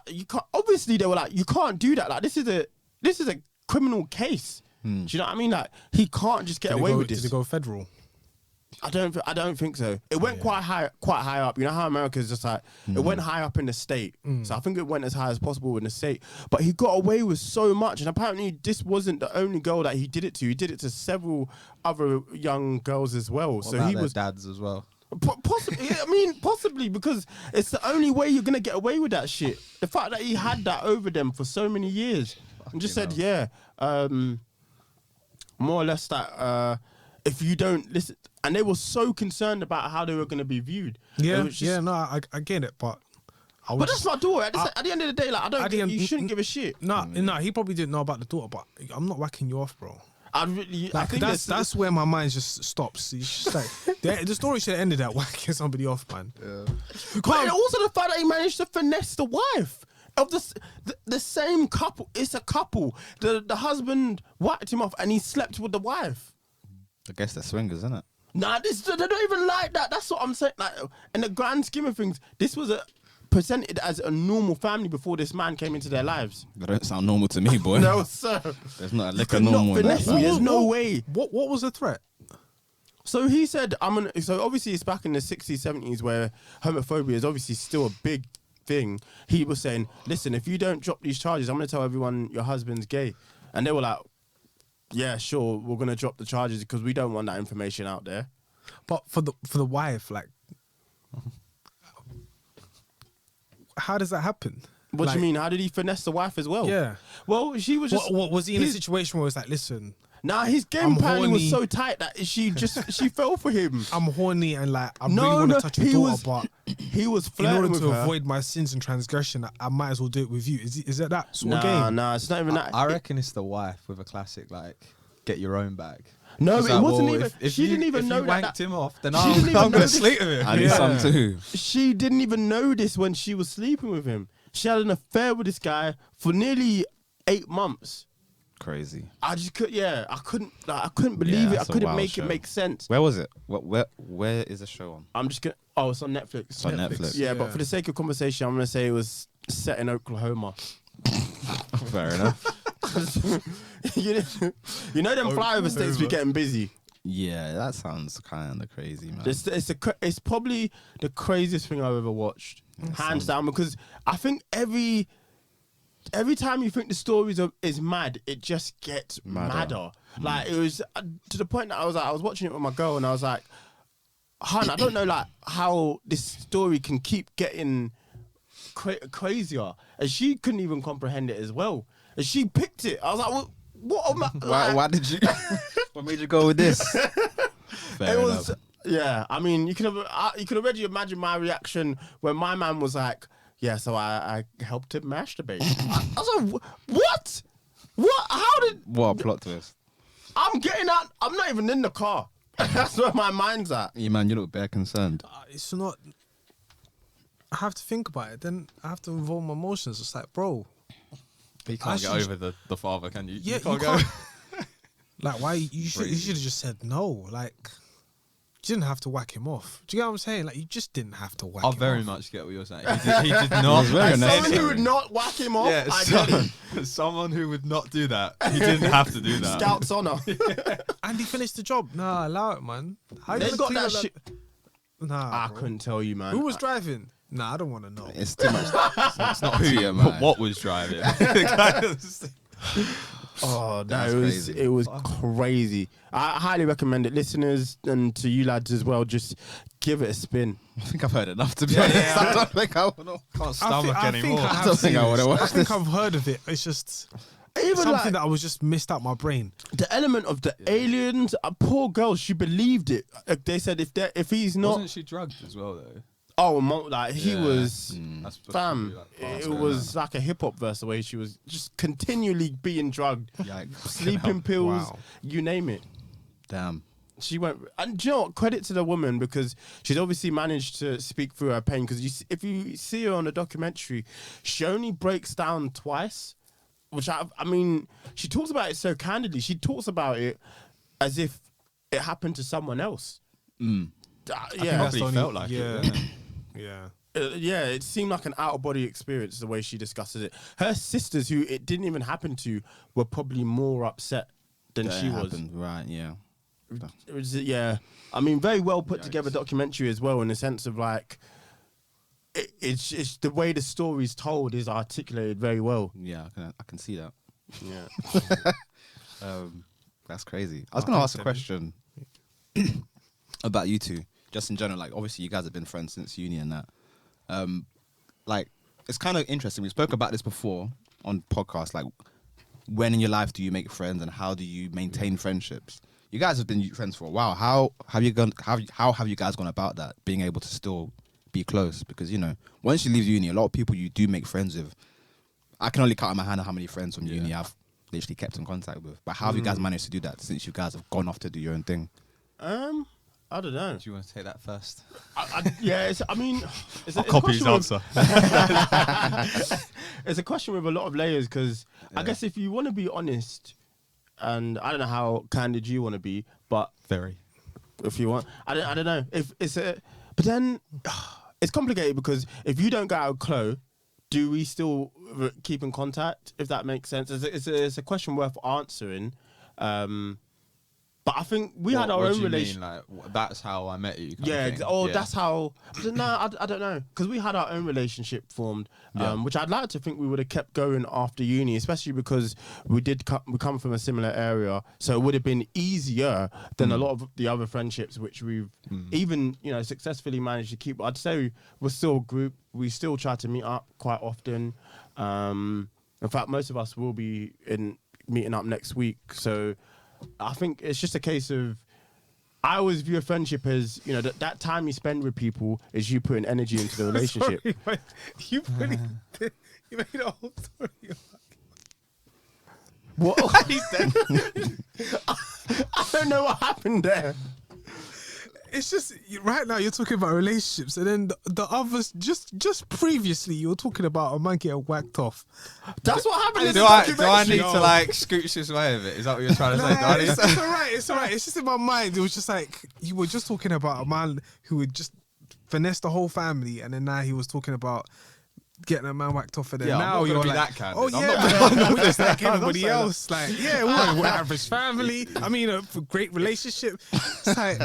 you can't. Obviously, they were like, you can't do that. Like, this is a criminal case. Do you know what I mean? Like, he can't just get away with this. Did it go federal? I don't think so. It went quite high up. You know how America is just like, it went high up in the state. So I think it went as high as possible in the state. But he got away with so much, and apparently this wasn't the only girl that he did it to. He did it to several other young girls as well. What So about he their was dads as well. possibly. I mean, possibly, because it's the only way you're gonna get away with that shit. The fact that he had that over them for so many years and just said, more or less that if you don't listen. And they were so concerned about how they were going to be viewed. Yeah, It was just, no, I get it, but But that's my daughter. At the end of the day, like, you shouldn't give a shit. No, he probably didn't know about the daughter, but I'm not whacking you off, bro. I Like, think that's where my mind just stops. It's just like, the story should have ended at whacking somebody off, man. But also the fact that he managed to finesse the wife of the same couple. It's a couple. The husband whacked him off and he slept with the wife. I guess they're swingers, isn't it? Nah, they don't even like that. That's what I'm saying. Like, in the grand scheme of things, this was presented as a normal family before this man came into their lives. They don't sound normal to me, boy. No, sir. There's not a lick You of could not normal in that. finesse me. There's no way. What was the threat? So he said, so obviously it's back in the 60s, 70s where homophobia is obviously still a big thing. He was saying, listen, if you don't drop these charges, I'm going to tell everyone your husband's gay. And they were like, yeah, sure, we're going to drop the charges because we don't want that information out there. But for the wife, like, how does that happen? What Like, do you mean? How did he finesse the wife as well? Yeah. Well, she was just... What was he in a situation where it's like, listen, Nah, his game I'm apparently was horny. so tight that she fell for him. I'm horny and like I really want to touch your daughter, but he was in flirting order with to her. avoid my sins and transgression, I might as well do it with you. Is it that sort of game? Nah, it's not even that. I reckon it's the wife with a classic like get your own bag. No, It's it like, wasn't well, even. if She you- didn't even if know you that. wanked him off, then She I'm didn't even going know to this- sleep with him. I need some too. She didn't even know this when she was sleeping with him. She had an affair with this guy for nearly 8 months. Crazy. I just could, I couldn't believe it. I that's a couldn't wild make show. it make sense. Where was it? Where is the show on? I'm just gonna. Oh, it's on Netflix. It's on Netflix. Yeah, Yeah. but for the sake of conversation, I'm gonna say it was set in Oklahoma. Fair enough. you know them flyover states be getting busy. Yeah, that sounds kind of crazy, man. It's probably the craziest thing I've ever watched, hands down. Because I think every time you think the story is mad, it just gets madder. Like, it was to the point that I was watching it with my girl, and I was like, "Hun, I don't know like how this story can keep getting crazier," and she couldn't even comprehend it as well. And she picked it. I was like, "What? Why did you? What made you go with this?" Fair It enough. was, yeah. I mean, you could already imagine my reaction when my man was like, "Yeah, so I helped him masturbate." I was like, "What? What?" How did What a plot twist. I'm getting out? I'm not even in the car. That's where my mind's at. Yeah, man, you look bare concerned. It's not. I have to think about it. Then I have to involve my emotions. It's like, bro, You can't get should- over the father, can you? yeah, you can't you go. can't. Like, why you should have just said no. Like, you didn't have to whack him off. Do you get what I'm saying? Like, you just didn't have to whack I him very off. much get what you're saying. He did not. very As someone unnecessary. who would not whack him off, Yeah, I get it. someone who would not do that. He didn't have to do that. Scout's honor. And he finished the job. Nah, allow it, man. How you They gonna got clean that up shit. Nah, I bro. couldn't tell you, man. Who was driving? Nah, I don't want to know. It's too much. It's not who, Yeah, but man. what was driving. Oh, no, That's crazy. it was crazy. I highly recommend it, listeners, and to you lads as well. Just give it a spin. I think I've heard enough, to be Yeah, honest. yeah, I don't think I wanna. Can't stomach I think anymore. I I have don't think seen I would've this. I watched think this. I've heard of it. It's just Even something like that was just missed out my brain. the element of the aliens. A poor girl, she believed it. They said if he's not, Wasn't she drugged as well though? like he Yeah. was. That's supposed to Fam, be, like, part it of was like a hip hop verse the way she was just continually being drugged, Yikes. sleeping pills, Wow. you name it. Damn. She went, and do you know what? Credit to the woman because she's obviously managed to speak through her pain. Because if you see her on the documentary, she only breaks down twice, which I mean, she talks about it so candidly. She talks about it as if it happened to someone else. Mm. Yeah, Probably felt like it, yeah, didn't it? yeah. yeah, it seemed like an out of body experience the way she discusses it. Her sisters, who it didn't even happen to, were probably more upset than That she was. happened. Right, yeah. It was, yeah, I mean, very well put together documentary as well, in the sense of like, it's the way the story's told is articulated very well. Yeah, I can see that. Yeah, That's crazy. I was going to ask a question about you two, just in general. Like, obviously, you guys have been friends since uni and that. Like, it's kind of interesting. We spoke about this before on podcasts. Like, when in your life do you make friends, and how do you maintain friendships? You guys have been friends for a while. How have you guys gone about that? Being able to still be close, because once you leave uni, a lot of people you do make friends with. I can only count on my hand how many friends from uni I've literally kept in contact with. But how have you guys managed to do that since you guys have gone off to do your own thing? I don't know. Do you want to take that first? Yeah, it's I'll a copy his question answer. it's a question with a lot of layers because I guess if you want to be honest, and I don't know how candid you want to be, but Very. if you want, I don't know if it's but then it's complicated because if you don't go out with Chloe, do we still keep in contact? If that makes sense, it's a question worth answering. But I think we had our What own do you relation. mean, like, that's how I met you. kind Yeah, of thing? Yeah. that's how. No, I don't know, because we had our own relationship formed, which I'd like to think we would have kept going after uni, especially because we come from a similar area, so it would have been easier than a lot of the other friendships which we've even successfully managed to keep. I'd say we're still a group. We still try to meet up quite often. In fact, most of us will be meeting up next week. So I think it's just a case of. I always view a friendship as, that time you spend with people is you putting energy into the relationship. Sorry, but you really you made a whole story. What? I don't know what happened there. It's just right now you're talking about relationships, and then the others just previously you were talking about a man getting whacked off. That's what happened in Do the I need documentary. to like scooch this way of it? Is that what you're trying to say? Do I need it's, to- it's all right. It's all right. It's just in my mind. It was just like you were just talking about a man who would just finesse the whole family, and then now he was talking about getting a man whacked off, and then Yeah, I'm now not gonna you're be like, that candid. oh I'm yeah, not- we're just like I'm not everybody saying that. else. Like yeah, we're average family. I mean, a great relationship. It's like.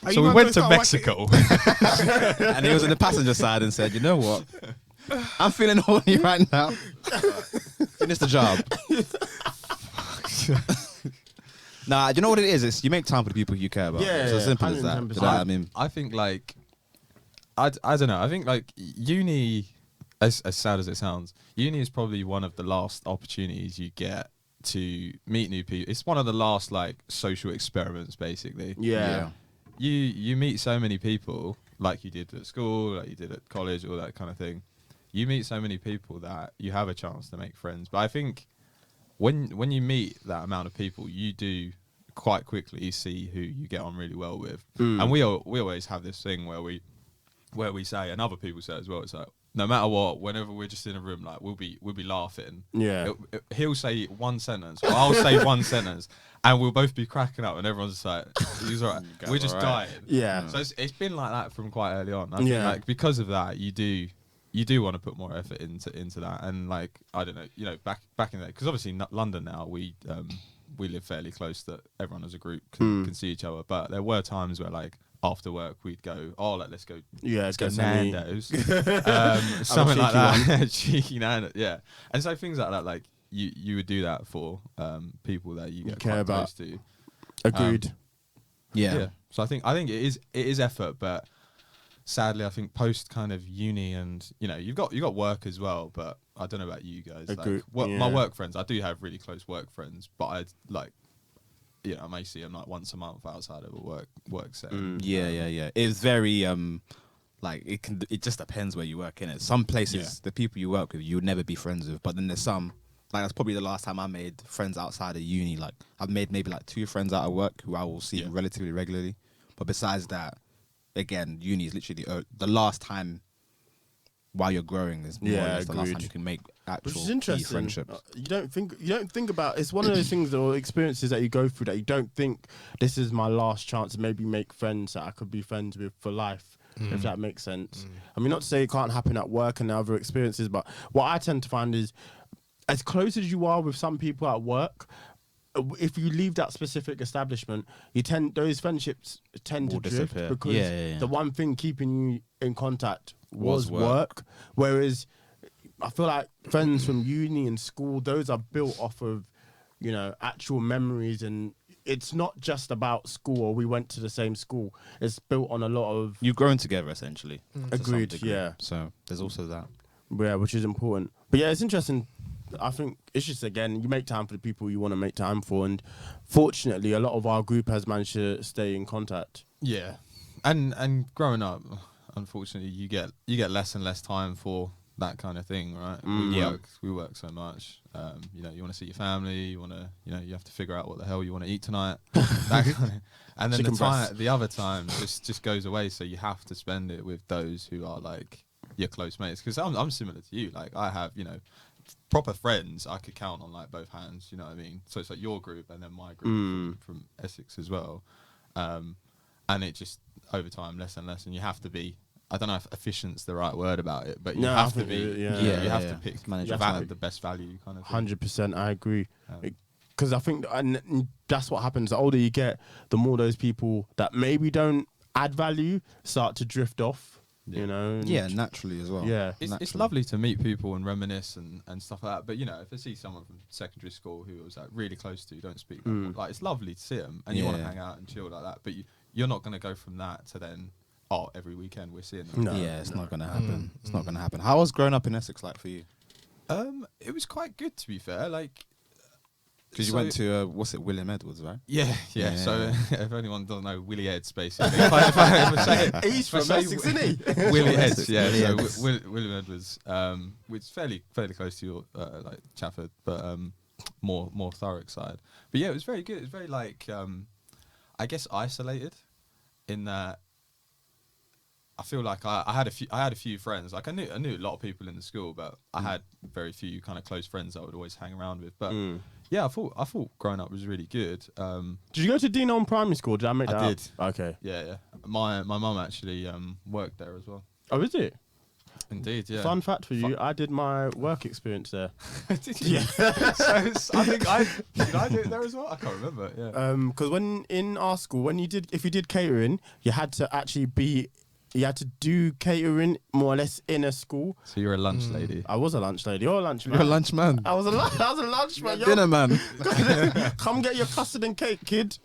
Are So you we not went to gonna start whacking- Mexico. And he was in the passenger side and said, "You know what? I'm feeling horny right now. Finish the job." Nah, do you know what it is? It's you make time for the people you care about. Yeah, it's as simple as that. 110%. Do you know what I mean? I think like, I don't know. I think like uni, as sad as it sounds, uni is probably one of the last opportunities you get to meet new people. It's one of the last like social experiments, basically. Yeah. You meet so many people, like you did at school, like you did at college, all that kind of thing. You meet so many people that you have a chance to make friends. But I think when you meet that amount of people, you do quite quickly see who you get on really well with. And we always have this thing where we say, and other people say as well, it's like, no matter what, whenever we're just in a room, like we'll be laughing. Yeah. He'll say one sentence, or I'll say one sentence, and we'll both be cracking up, and everyone's just like, "He's alright." We're just dying. Yeah. So it's been like that from quite early on. I think, Yeah. like, because of that, you do want to put more effort into that, and like, I don't know, back in there, because obviously London now we live fairly close, that everyone as a group can see each other, but there were times where like after work we'd go, let's go get Nando's, something like that. Cheeky Nando's, yeah. And so things like that, like you would do that for people that you get care quite about. close to. Agreed. Yeah. So I think it is effort, but sadly I think post kind of uni, and you've got work as well, but I don't know about you guys. Agreed. Like, Yeah. my work friends, I do have really close work friends, but I like, I may see them like once a month outside of a work setting. Yeah. It's very like it just depends where you work in it. Some places the people you work with you would never be friends with, but then there's some, like, that's probably the last time I made friends outside of uni. Like, I've made maybe like 2 friends out of work who I will see relatively regularly, but besides that, again, uni is literally the last time while you're growing is more or less the last time you can make actual Which is key interesting. friendships. You don't think about, it's one of those things or experiences that you go through that you don't think this is my last chance to maybe make friends that I could be friends with for life, if that makes sense. I mean, not to say it can't happen at work and other experiences, but what I tend to find is, as close as you are with some people at work, if you leave that specific establishment, those friendships tend Will to drift disappear. because Yeah. the one thing keeping you in contact was Was work. Whereas I feel like friends from uni and school, those are built off of, actual memories, and it's not just about school or we went to the same school. It's built on a lot of, You've grown together essentially. to some Agreed, degree. yeah. So there's also that. which is important. But yeah, it's interesting. I think it's just, again, you make time for the people you want to make time for, and fortunately a lot of our group has managed to stay in contact. Yeah, and growing up, unfortunately, you get less and less time for that kind of thing, right? We work so much. You want to see your family. You want to, you have to figure out what the hell you want to eat tonight. That kind of, and then the other time just goes away. So you have to spend it with those who are like your close mates. Because I'm similar to you. Like, I have proper friends I could count on like both hands. You know what I mean? So it's like your group and then my group from Essex as well. And it just over time less and less, and you have to be. I don't know if efficient's the right word about it, but you have to be. You have to pick the best value kind of thing. 100%, I agree. Because I think, and that's what happens. The older you get, the more those people that maybe don't add value start to drift off. Yeah, naturally as well. Yeah, it's lovely to meet people and reminisce and stuff like that. But if I see someone from secondary school who I was like really close to, don't speak, like, it's lovely to see them, and you want to hang out and chill like that. But you're not going to go from that to then, every weekend we're seeing them. It's not going to happen. It's not going to happen. How was growing up in Essex like for you? It was quite good, to be fair. Like, because you went to William Edwards, right? Yeah. So if anyone doesn't know, Willie Ed's basically. if I ever say it, he's from Essex, isn't he? Willie Ed's, yeah. So William Edwards, which is fairly close to your like Chafford, but more Thurrock side. But yeah, it was very good. It was very like I guess isolated in that. I feel like I had a few friends. Like, I knew a lot of people in the school, but I had very few kind of close friends I would always hang around with. But yeah, I thought growing up was really good. Did you go to Dean Holm Primary School? Did I make that I did. up? Okay. Yeah. My mum actually worked there as well. Oh, is it? Indeed, yeah. Fun fact for you, I did my work experience there. Did you? Yeah. So I think did I do it there as well? I can't remember. Yeah. Because when in our school, if you did catering, you had to do catering more or less in a school. So you're a lunch lady. I was a lunch lady. You're a lunch man. You're a lunch man. I was a lunch man. Dinner man. Come get your custard and cake, kid.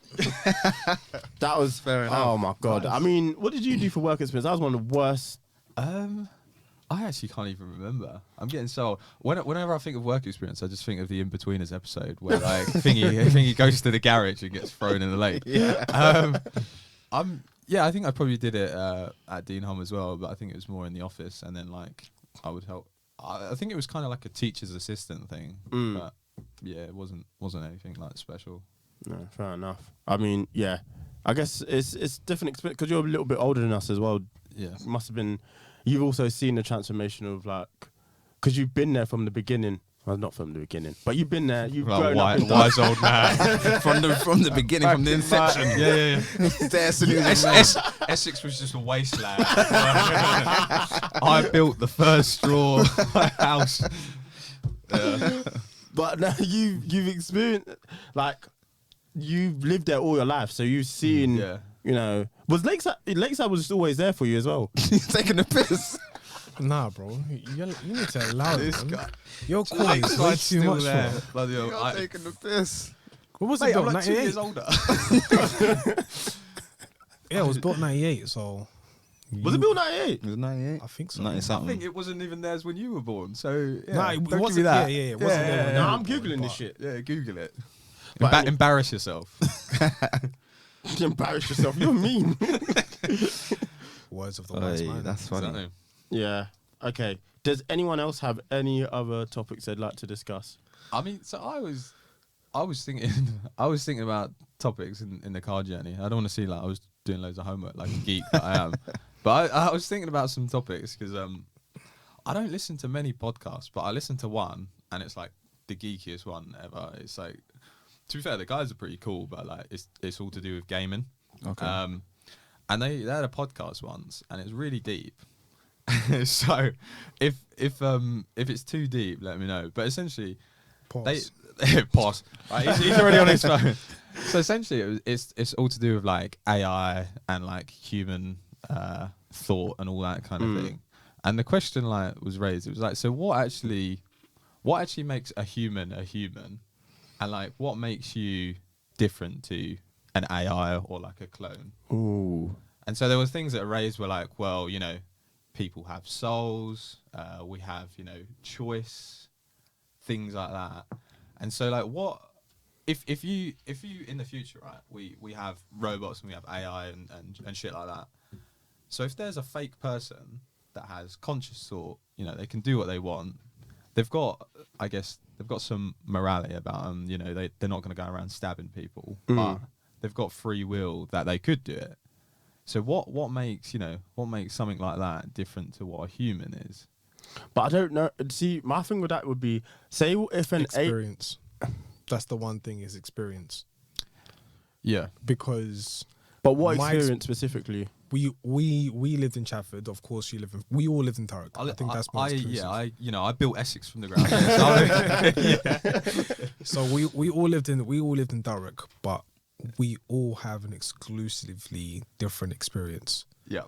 That was fair enough. Oh my god. Nice. I mean, what did you do for work experience? That was one of the worst. I actually can't even remember. I'm getting so whenever I think of work experience, I just think of the In-Betweeners episode where like thingy goes to the garage and gets thrown in the lake. Yeah. I think I probably did it at Dean Holm as well, but I think it was more in the office, and then like I would help. I think it was kind of like a teacher's assistant thing, but yeah, it wasn't anything like special. No, fair enough. I mean, yeah, I guess it's different experience because you're a little bit older than us as well. Yeah, It must have been. You've also seen the transformation of like, because you've been there from the beginning. Well, not from the beginning, but you've been there. You've grown up. And wise old man. from the beginning, from the inception. yeah. There, as soon as Essex was just a wasteland. I built the first straw house. But now you've experienced, like, you've lived there all your life, so you've seen. Yeah. You know, was Lakeside was just always there for you as well. He's taking the piss. Nah, bro. You need to allow This it. guy. You're cool. It's way too Still much. there. Bro. Bloody hell. You're taking the piss. What was Mate, it I'm built? like 2 years 98. older. Yeah, it was built 98. So Was it built 98? It was 98. I think so. 90 I something. think it wasn't even theirs when you were born. So yeah, Nah, it don't give wasn't- me that. yeah, it wasn't there when No, you I'm were googling born, this but- shit. Yeah, Google it. But Embarrass yourself. You embarrass yourself. You're mean. Words of the wise man. That's funny. Exactly. Yeah. Okay. Does anyone else have any other topics they'd like to discuss? I mean, so I was thinking about topics in the car journey. I don't want to see like I was doing loads of homework like a geek that I am, but I was thinking about some topics because I don't listen to many podcasts, but I listen to one and it's like the geekiest one ever. It's like, to be fair, the guys are pretty cool, but like it's all to do with gaming. Okay. And they had a podcast once, and it's really deep. So if it's too deep, let me know. But essentially, Pause. they pause. Right, he's already on his phone. So essentially, it's all to do with like AI and like human thought and all that kind of thing. And the question like was raised. It was like, so what actually makes a human, and like what makes you different to an AI or like a clone? Ooh. And so there were things that are raised were like, well, you know, people have souls, we have, you know, choice, things like that. And so like what if you in the future, right, we have robots and we have AI and shit like that. So if there's a fake person that has conscious thought, you know, they can do what they want. They've got some morality about them, you know, they're not going to go around stabbing people, but they've got free will that they could do it. So what makes something like that different to what a human is? But I don't know. See, my thing with that would be, say if an experience. That's the one thing is experience. Yeah. Because But what my experience specifically? we lived in Chafford. Of course, we all lived in Thurrock. I think that's more exclusive. I built Essex from the ground. So we all lived in Thurrock, but we all have an exclusively different experience. Yeah.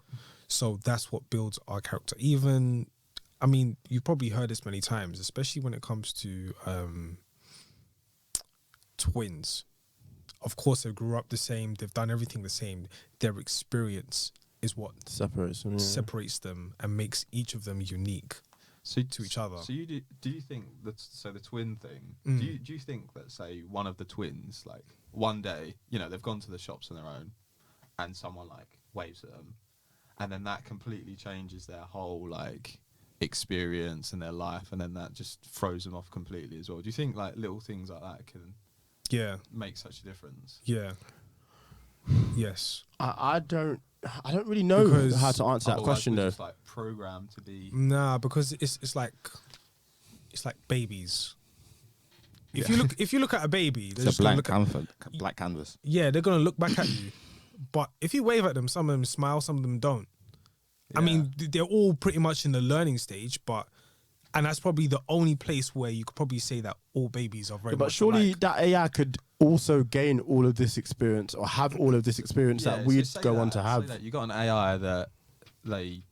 So that's what builds our character. Even, I mean, you've probably heard this many times, especially when it comes to twins. Of course, they grew up the same. They've done everything the same. Their experience is what Separates them. separates them and makes each of them unique to each other. So do you think that the twin thing? Do you think that say one of the twins like one day, you know, they've gone to the shops on their own, and someone like waves at them, and then that completely changes their whole like experience and their life, and then that just throws them off completely as well? Do you think like little things like that can make such a difference? Yeah. Yes. I don't really know Because how to answer that Otherwise question we're though. just like programmed to be. Nah, because it's like babies. If you look at a baby, they're It's just a gonna blank look at, black canvas. yeah, they're gonna look back at you. But if you wave at them, some of them smile, some of them don't. I mean, they're all pretty much in the learning stage, and that's probably the only place where you could probably say that all babies are very But much surely alike. that AI could also gain all of this experience or have all of this experience that we'd say go on to say have. that. You got an AI that they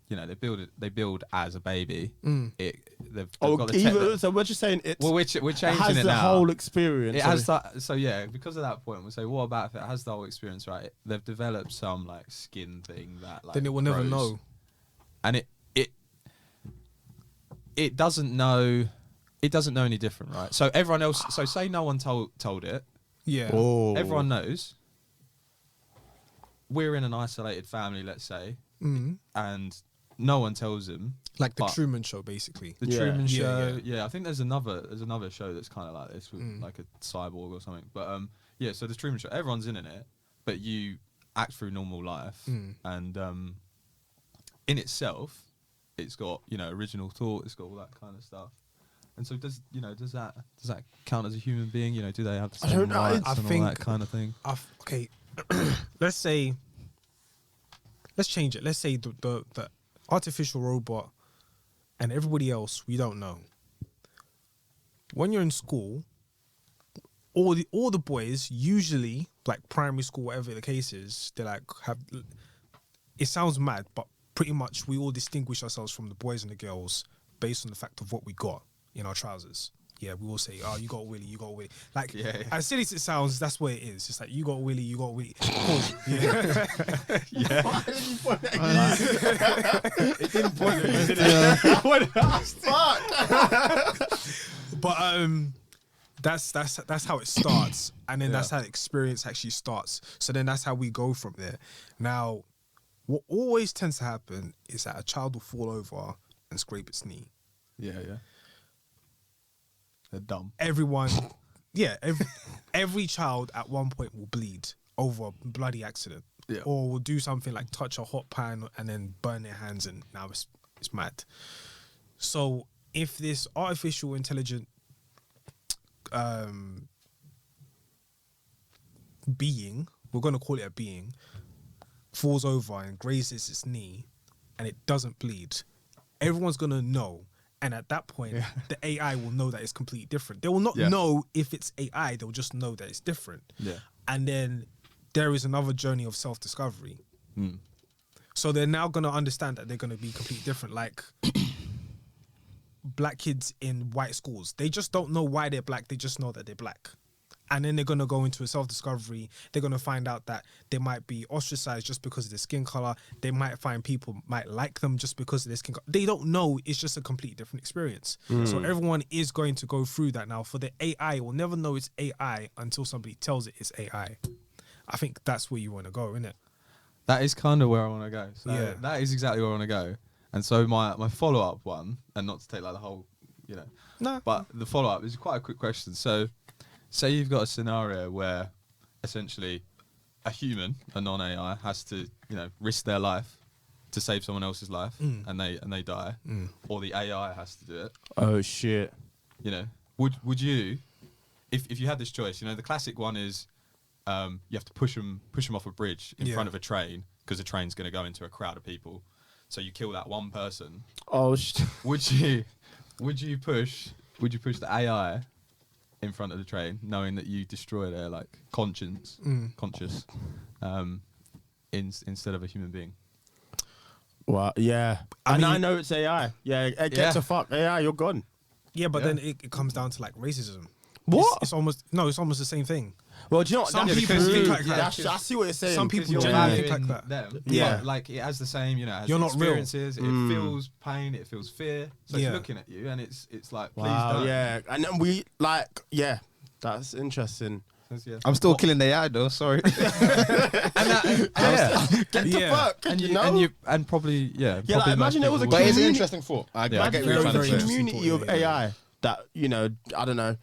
build as a baby. They've got the So we're just saying it's well, we're changing has it the now. whole experience. It has that. So yeah, because of that point, we'll say, what about if it has the whole experience? Right, they've developed some like skin thing that like Then it will never grows, know. and it doesn't know. It doesn't know any different, right? So everyone else. So say no one told it. Yeah. Oh. Everyone knows. We're in an isolated family, let's say, and no one tells him. Like the But- Truman Show, basically. The Yeah. Truman Yeah, Show. yeah. Yeah, I think there's another show that's kind of like this with like a cyborg or something. But yeah, so the Truman Show, everyone's in it, but you act through normal life, and in itself, it's got original thought, it's got all that kind of stuff. And so does that count as a human being? Do they have the I same don't know, rights I and all think- that kind of thing? Okay, let's change it. Let's say the artificial robot and everybody else we don't know. When you're in school, all the boys usually, like primary school, whatever the case is, they like have. It sounds mad, but pretty much we all distinguish ourselves from the boys and the girls based on the fact of what we got in our trousers. Yeah, we all say, "Oh, you got a willy, you got a willy." Like, Yeah. as silly as it sounds, that's what it is. It's like you got a willy, you got a willy. Of course, yeah. Why did you point at you? It didn't point at you. Fuck. But that's how it starts, and then that's how the experience actually starts. So then that's how we go from there. Now, what always tends to happen is that a child will fall over and scrape its knee. Yeah. They're dumb. Everyone, every child at one point will bleed over a bloody accident, or will do something like touch a hot pan and then burn their hands, and now it's mad. So if this artificial intelligent being, we're going to call it a being, falls over and grazes its knee and it doesn't bleed, everyone's going to know. And at that point, the AI will know that it's completely different. They will not know if it's AI. They'll just know that it's different. Yeah. And then there is another journey of self-discovery. So they're now going to understand that they're going to be completely different. Like black kids in white schools, they just don't know why they're black. They just know that they're black. And then they're going to go into a self-discovery. They're going to find out that they might be ostracized just because of their skin color. They might find people might like them just because of their skin color. They don't know. It's just a completely different experience. So everyone is going to go through that. Now, for the AI, we'll never know it's AI until somebody tells it it's AI. I think that's where you want to go, isn't it? That is kind of where I want to go. So Yeah. that is exactly where I want to go. And so my follow-up one, and not to take like the whole, No. but the follow-up is quite a quick question. So say you've got a scenario where essentially a human, a non-AI, has to, risk their life to save someone else's life, and they die, or the AI has to do it. Oh shit. Would you, if you had this choice, the classic one is you have to push them off a bridge in front of a train because the train's going to go into a crowd of people, so you kill that one person. Oh shit. Would you push the AI in front of the train, knowing that you destroy their conscious, instead of a human being? Well, yeah. I And I mean- know it's AI. Yeah, get Yeah. to fuck AI. You're gone. Yeah, but Yeah. then it comes down to like racism. What? It's almost the same thing. Well, do you know what? Some That's people true. think like that. That's- I see what you're saying. Some 'cause people you're genuinely right. think like that. Them, Yeah. but, it has the same, it has You're not real. experiences. It feels pain. It feels fear. So Yeah. it's looking at you, and it's like, please Wow, don't. yeah. And then that's interesting. Yeah. I'm still killing the AI though. Sorry. Get the fuck. And you you, know? and probably Yeah, like, probably imagine most there was a people But it's an community- interesting thought. I Yeah. get Imagine what there you're was trying a to say. community of AI that, I don't know,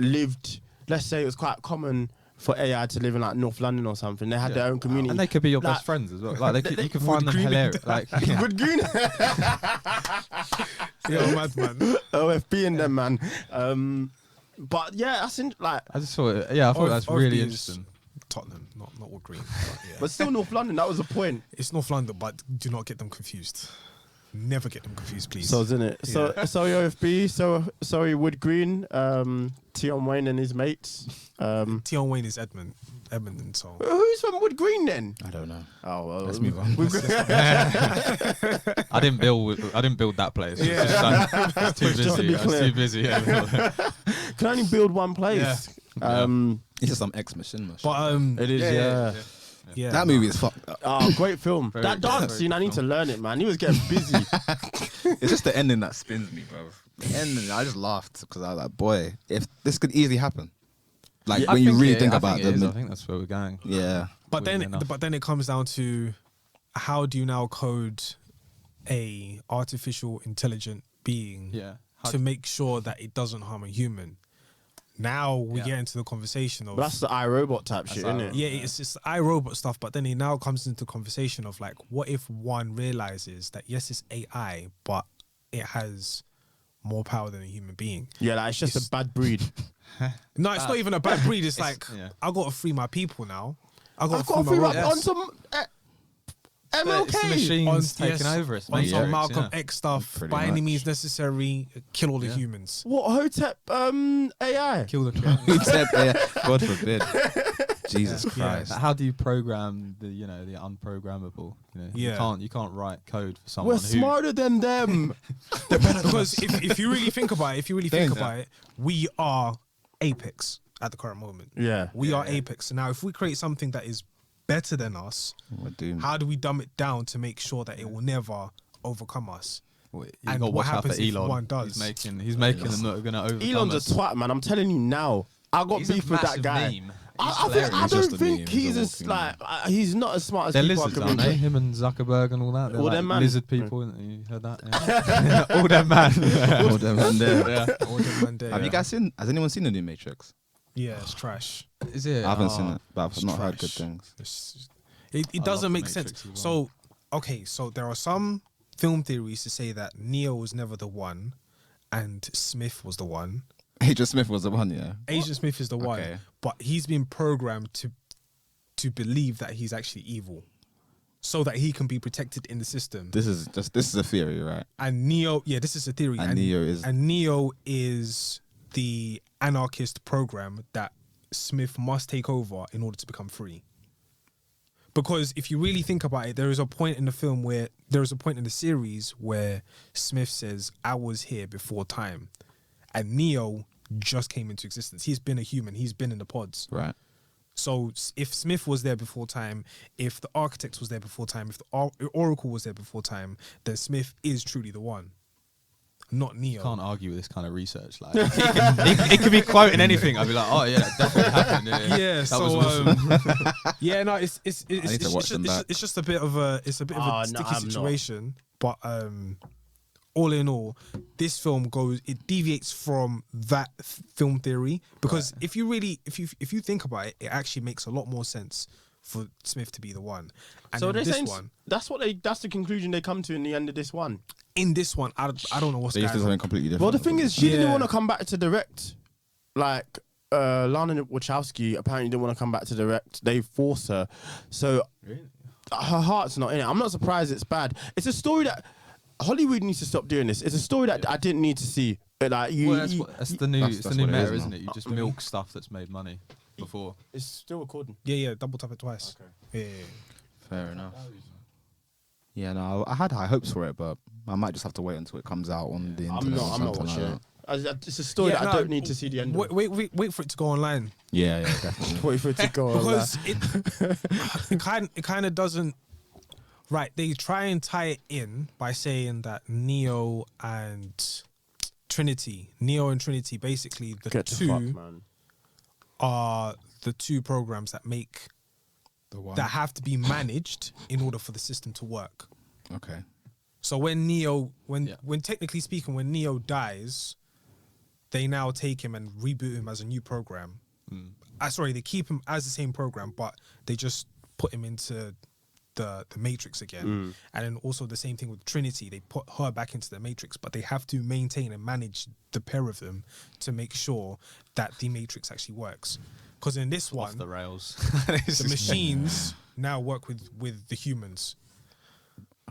lived, let's say it was quite common for AI to live in like North London or something. They had their own community. and they could be your Like- best friends as well. Like you could find them Would hilarious. Yeah. Would Goon Yeah, madman. OFB and them, man. But yeah, that's I just thought, I thought that's really OFB is interesting. Tottenham, not Wood Green. But, yeah. but still North London. That was the point. It's North London, but do not get them confused. Never get them confused, please. So isn't it? So sorry OFB. So sorry Wood Green. Tion Wayne and his mates. Tion Wayne is Edmonton. So Who's from Wood Green then? I don't know. Oh well, Let's move on. I didn't build that place. It's just, it's too Just to busy. be I was clear. too busy. Yeah. Can only build one place. It's just some ex machine. but It is, yeah. yeah, That movie is fucked up. Oh, great film. Very- That dance very scene, I need to film. learn it, man. He was getting busy. It's just the ending that spins me, bro. The ending, I just laughed because I was like, boy, if this could easily happen. Like I when you think really it- think I about think it is. I the think that's where we're going. yeah. But Weirdly then, enough. but then it comes down to how do you now code a artificial intelligent being Yeah. to make sure that it doesn't harm a human. Now we Yeah. get into the conversation of But that's the iRobot type shit, isn't it? yeah, it's just iRobot stuff, but then it now comes into conversation of like, what if one realizes that yes, it's AI, but it has more power than a human being? Yeah, like it's just It's- a bad breed. No, it's not even a bad breed. It's like yeah. I got to free my people now. I got I've to got free to my feel like robots. on some But it's the MLK. machines On- taking yes, over. It's on some Matrix, Malcolm yeah. X stuff. Pretty By any much. means necessary, kill all the Yeah. humans. What Hotep AI? Kill the trend. Except, God forbid. Jesus Christ. How do you program the the unprogrammable? Yeah. You can't write code for someone We're smarter than them. Because if you really think about it, Things. we are apex at the current moment. Yeah. We are apex. So now if we create something that is better than us, We're doomed. how do we dumb it down to make sure that it will never overcome us? You And got to what watch out for happens if Elon. one does? He's making them that are going to overcome Elon's us. a twat, man. I'm telling you now. I got He's a beef with that massive guy. meme. I He's just don't a think meme. he's He's a as walking like he's not as smart as They're people lizards, are aren't convinced. they? Him and Zuckerberg and all that. They're All like them man. lizard people. You heard that? Yeah. All them man. All them man there. Yeah. All the man there. Have you guys seen? Has anyone seen the new Matrix? Yeah, it's trash. Is it? I haven't Oh. seen it, but I've It's not heard good trash. things. It I doesn't love make The sense. Matrix as So, okay, so there are some film theories to say that Neo was never the one and Smith was the one. Agent Smith was the one, yeah. Agent Smith is the one, Okay. but he's been programmed to believe that he's actually evil so that he can be protected in the system. This is a theory, right? And Neo, yeah, this is a theory. And Neo is the anarchist program that Smith must take over in order to become free. Because if you really think about it, there is a point in the film where there is a point in the series where Smith says, "I was here before time," and Neo just came into existence. He's been a human. He's been in the pods. right. So if Smith was there before time, if the Architect was there before time, if the Oracle was there before time, then Smith is truly the one, not Neo. Can't argue with this kind of research. Like it could be quoting anything. I'd be like, oh yeah, that definitely happened. Yeah, that so was awesome. yeah, no, it's need to watch them back. it's just a bit of a sticky no, I'm not. situation, but all in all, this film it deviates from that film theory because if you think about it, it actually makes a lot more sense for Smith to be the one. And So in they're this saying one, that's the conclusion they come to in the end of this one. I don't know what's So you going did on. something completely different. Well, the thing is, she didn't Yeah. want to come back to direct. Like Lana Wachowski apparently didn't want to come back to direct. They forced her, so her heart's not in it. I'm not surprised it's bad. It's a story that Hollywood needs to stop doing this. It's a story that I didn't need to see. Like you, Well, that's the new, That's it's the new what it meta, is, isn't man. it? You just milk stuff that's made money before. it's still recording. Yeah, double tap it twice. Yeah. Fair enough. Yeah, no, I had high hopes for it, but I might just have to wait until it comes out on the internet. I'm or not something watching like it. that. It's a story Yeah, that I no, don't need to see the end. of. Wait for it to go online. Yeah, definitely. Wait for it to go. on, Because it kind of doesn't. Right, they try and tie it in by saying that Neo and Trinity, basically the Get the two fuck, man. are the two programs that make The one. that have to be managed in order for the system to work. Okay. So when technically speaking, when Neo dies, they now take him and reboot him as a new program. Sorry, they keep him as the same program, but they just put him into the Matrix again. And then also the same thing with Trinity. They put her back into the Matrix, but they have to maintain and manage the pair of them to make sure that the Matrix actually works. Because in this Off one, the rails. the machines now work with the humans.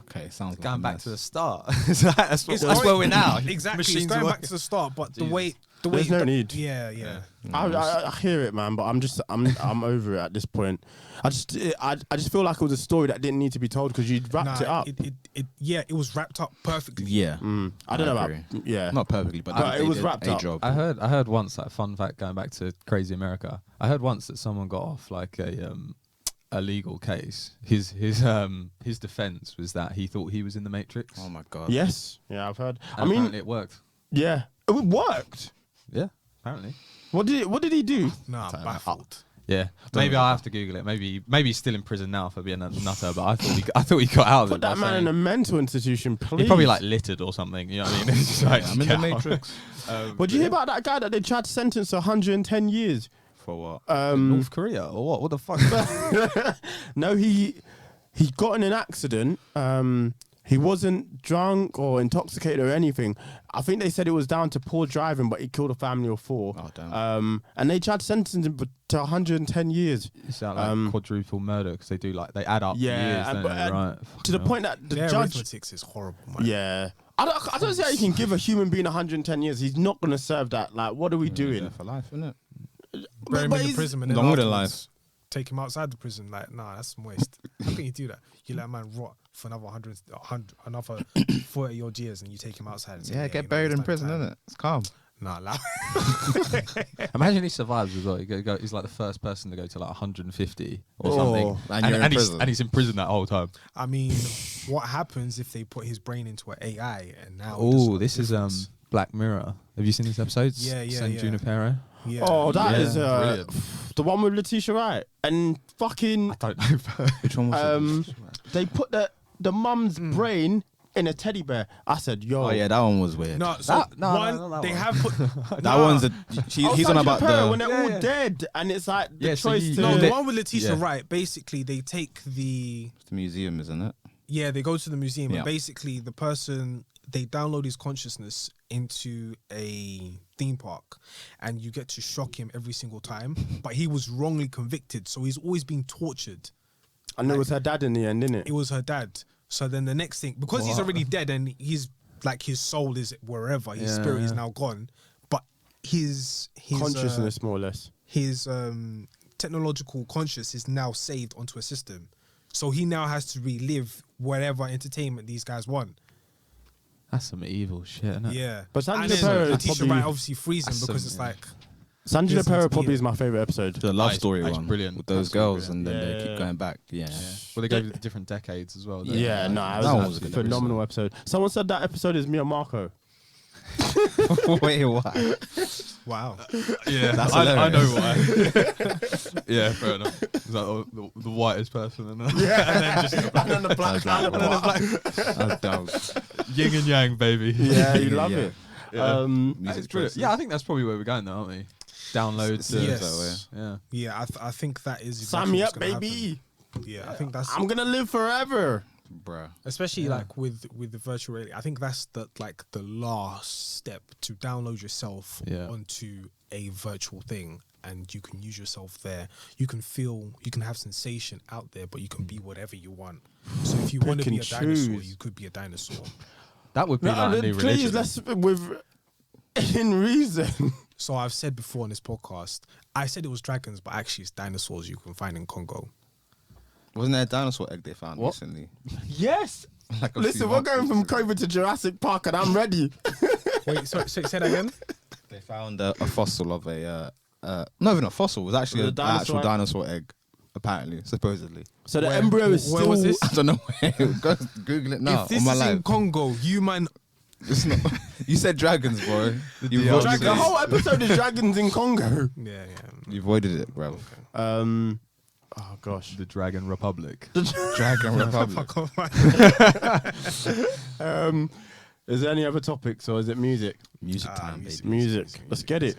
Okay, sounds like Going a back mess. to the start. that's It's where we're now. Exactly. Machines It's going work. back to the start, but the Jesus. way There's no need. Yeah. I hear it, man, but I'm over it at this point. I just feel like it was a story that didn't need to be told because you'd wrapped it up. It was wrapped up perfectly. Yeah. I don't know agree. about yeah. Not perfectly, but But they it was did wrapped a up. job. I heard once, like, fun fact, going back to Crazy America. I heard once that someone got off like a legal case. His defense was that he thought he was in the Matrix. Oh my god. Yes. Yeah, I've heard. And I mean, apparently it worked. yeah, it worked. Yeah, apparently. What did he do? Nah, Time baffled. Yeah, maybe I'll have to Google it. Maybe he's still in prison now for being a nutter, but I thought he got out of Put it. that man in a mental institution, please. He probably like littered or something. You know what I mean? It's just like, I'm in the Matrix. What did you hear about that guy that they tried to sentence to 110 years? For what? North Korea or what? What the fuck? No, he got in an accident. He wasn't drunk or intoxicated or anything. I think they said it was down to poor driving, but he killed a family of 4. Oh, damn. And they tried to sentence him to 110 years. It's like quadruple murder because they add up years, don't they? Right. To the point that the Their judge. arithmetic is horrible, man. Yeah. I don't see how you can give a human being 110 years. He's not going to serve that. Like, what are we doing? Yeah, for life, isn't it? Bury him in the he's- prison and then Longer than afterwards take him outside the prison. Like, nah, that's moist. How can you do that? You let a man rot for another 40 odd years and you take him outside. And say, Yeah, you get know, buried it's in like prison, time. isn't it? It's calm. Nah, like, Imagine he survives as well. He's like the first person to go to like 150 or Oh, something, and you're in prison. he's in prison that whole time. I mean, what happens if they put his brain into an AI and now? it does Oh, not this is difference? Black Mirror. Have you seen this episode? Yeah, yeah, San yeah. Junipero. Yeah. Oh, that Yeah, is brilliant. the one with Letitia Wright and fucking. I don't know. Which one was it? They put the mum's brain in a teddy bear. I said, "Yo, Oh yeah, that one was weird. No, so No, one, not that they one. have put That one's a. He's on Sanjay about Perro the. when they're Yeah, all yeah. dead, and it's like the Yeah, so choice you- to. no, they- the one with Letitia yeah. Wright. Basically, they take the museum, isn't it? they go to the museum Yeah. and basically the person they download his consciousness into a theme park, and you get to shock him every single time. But he was wrongly convicted, so he's always being tortured. And it was her dad in the end, didn't It it? was her dad. So then the next thing, because he's What? already dead and he's like his soul is wherever, his Yeah, spirit is yeah. now gone. But his Consciousness, more or less. his technological conscious is now saved onto a system. So he now has to relive whatever entertainment these guys want. That's some evil shit, isn't it? Yeah. But Sanjay and then Perro is Letitia probably- Wright obviously frees him That's because some- it's yeah. like, Sanjay Listen Perro to probably me. is my favorite episode. The love That's- story that's one brilliant. with those Absolutely girls, and then they brilliant. keep going back. Yeah. Well, they go to the different decades as well. don't they? Yeah, no, That that one was was a a good phenomenal episode. Someone said that episode is Mia Marco. Wait, why? wow. Yeah, That's I know hilarious. why. Yeah, fair enough. It's like the whitest person, and then, And then the black That's guy. That's dumb. yin and yang, baby. Yeah, you love Yeah. it. Yeah. Music Brilliant. choices. Yeah, I think that's probably where we're going now, aren't we? Downloads. Yes. Yes. Yeah. Yeah, I think that is Sign exactly me what's up, gonna baby. happen. Yeah, I think that's I'm gonna live forever. Bruh. especially like with the virtual reality. I think that's the last step to download yourself Yeah. onto a virtual thing, and you can use yourself there. You can feel, you can have sensation out there, but you can be whatever you want. So if you want to Pick be a and dinosaur, choose. you could be a dinosaur. That would be like a new please, religion. let's with in reason. So I've said before on this podcast, I said it was dragons, but actually it's dinosaurs you can find in Congo. Wasn't there a dinosaur egg they found What? recently? Yes. Like a Listen, few we're months going from ago. COVID to Jurassic Park, and I'm ready. Wait, sorry, say that again. They found a fossil of not even a fossil. It was actually Was an it a dinosaur actual egg? dinosaur egg. Apparently, supposedly. So the Where- embryo is where still. was this? I don't know where. Go Google it now if this on my is life. in Congo, you man, It's not. You said dragons, bro. You DRC. avoided The it. whole episode is dragons in Congo. yeah. You avoided it, bro. Oh gosh. The Dragon Republic. Dragon Republic. Fuck off, man. Is there any other topics, or is it music? Music time, baby. Music. Let's get it.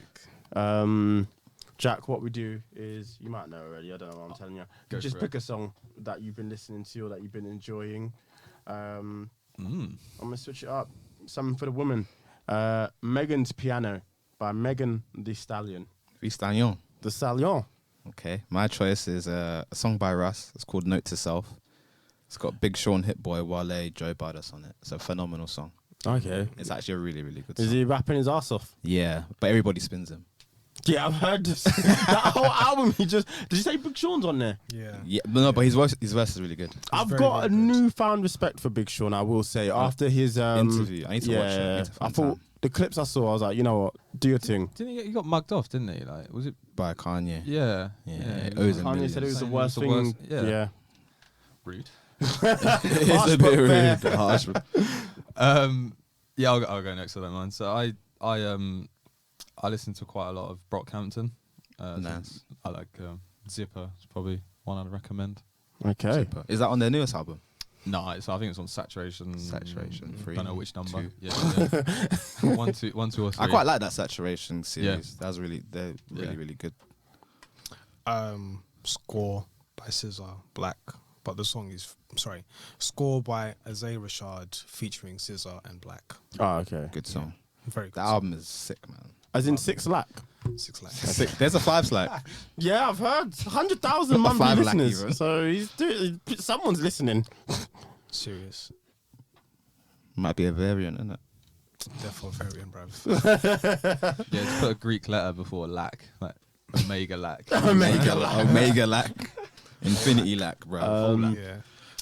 Jack, what we do is, you might know already, I don't know what I'm telling you. Go Just for pick a song that you've been listening to or that you've been enjoying. I'm going to switch it up. Something for the woman. Megan's Piano by Megan Thee Stallion. Freestyle. The Stallion. Okay, my choice is a song by Russ. It's called Note to Self. It's got Big Sean, Hit Boy, Wale, Joe Budden on it. It's a phenomenal song. Okay. It's actually a really, really good Is song. he rapping his ass off? Yeah, but everybody spins him. Yeah, I've heard this. That whole album, he just... Did you say Big Sean's on there? Yeah. Yeah, but no, but his verse is really good. I've very, got a very good. newfound respect for Big Sean, I will say. After his... Interview. I need to watch it. I need to I find thought... time. The clips I saw, I was like, you know what? Do your thing. Didn't he got mugged off? Didn't he? Like, was it? By Kanye. Yeah. Yeah, he it was owes like- him Kanye said it was the Saying worst it's the thing. worst- yeah. Yeah. Rude. It's Harsh a but bit fair. rude. Harsh, but- Yeah, I'll go next. I don't mind. So I listen to quite a lot of Brockhampton. Nice. I like Zipper is probably one I'd recommend. Okay. Super. Is that on their newest album? No, I think it's on Saturation. Saturation 3. Don't know which number. 2. Yeah, 1, 2, 2 or 3. I quite like that Saturation series. That's really, they're really, Yeah. really good. Score by SZA, Black. But the song is Score by Azay Rashad featuring SZA and Black. Oh, okay. Good song. Very good. The album is sick, man. As in 6 lakh. 6 lakhs. Sick. There's a 5 slack. Yeah, I've heard 100,000 Not a monthly 5 lakh listeners. even. So someone's listening. Serious. Might be a variant, isn't it? Therefore, variant, bruv. Yeah, just put a Greek letter before lac, like Omega lac. Omega lack. Infinity lack, bro. Yeah.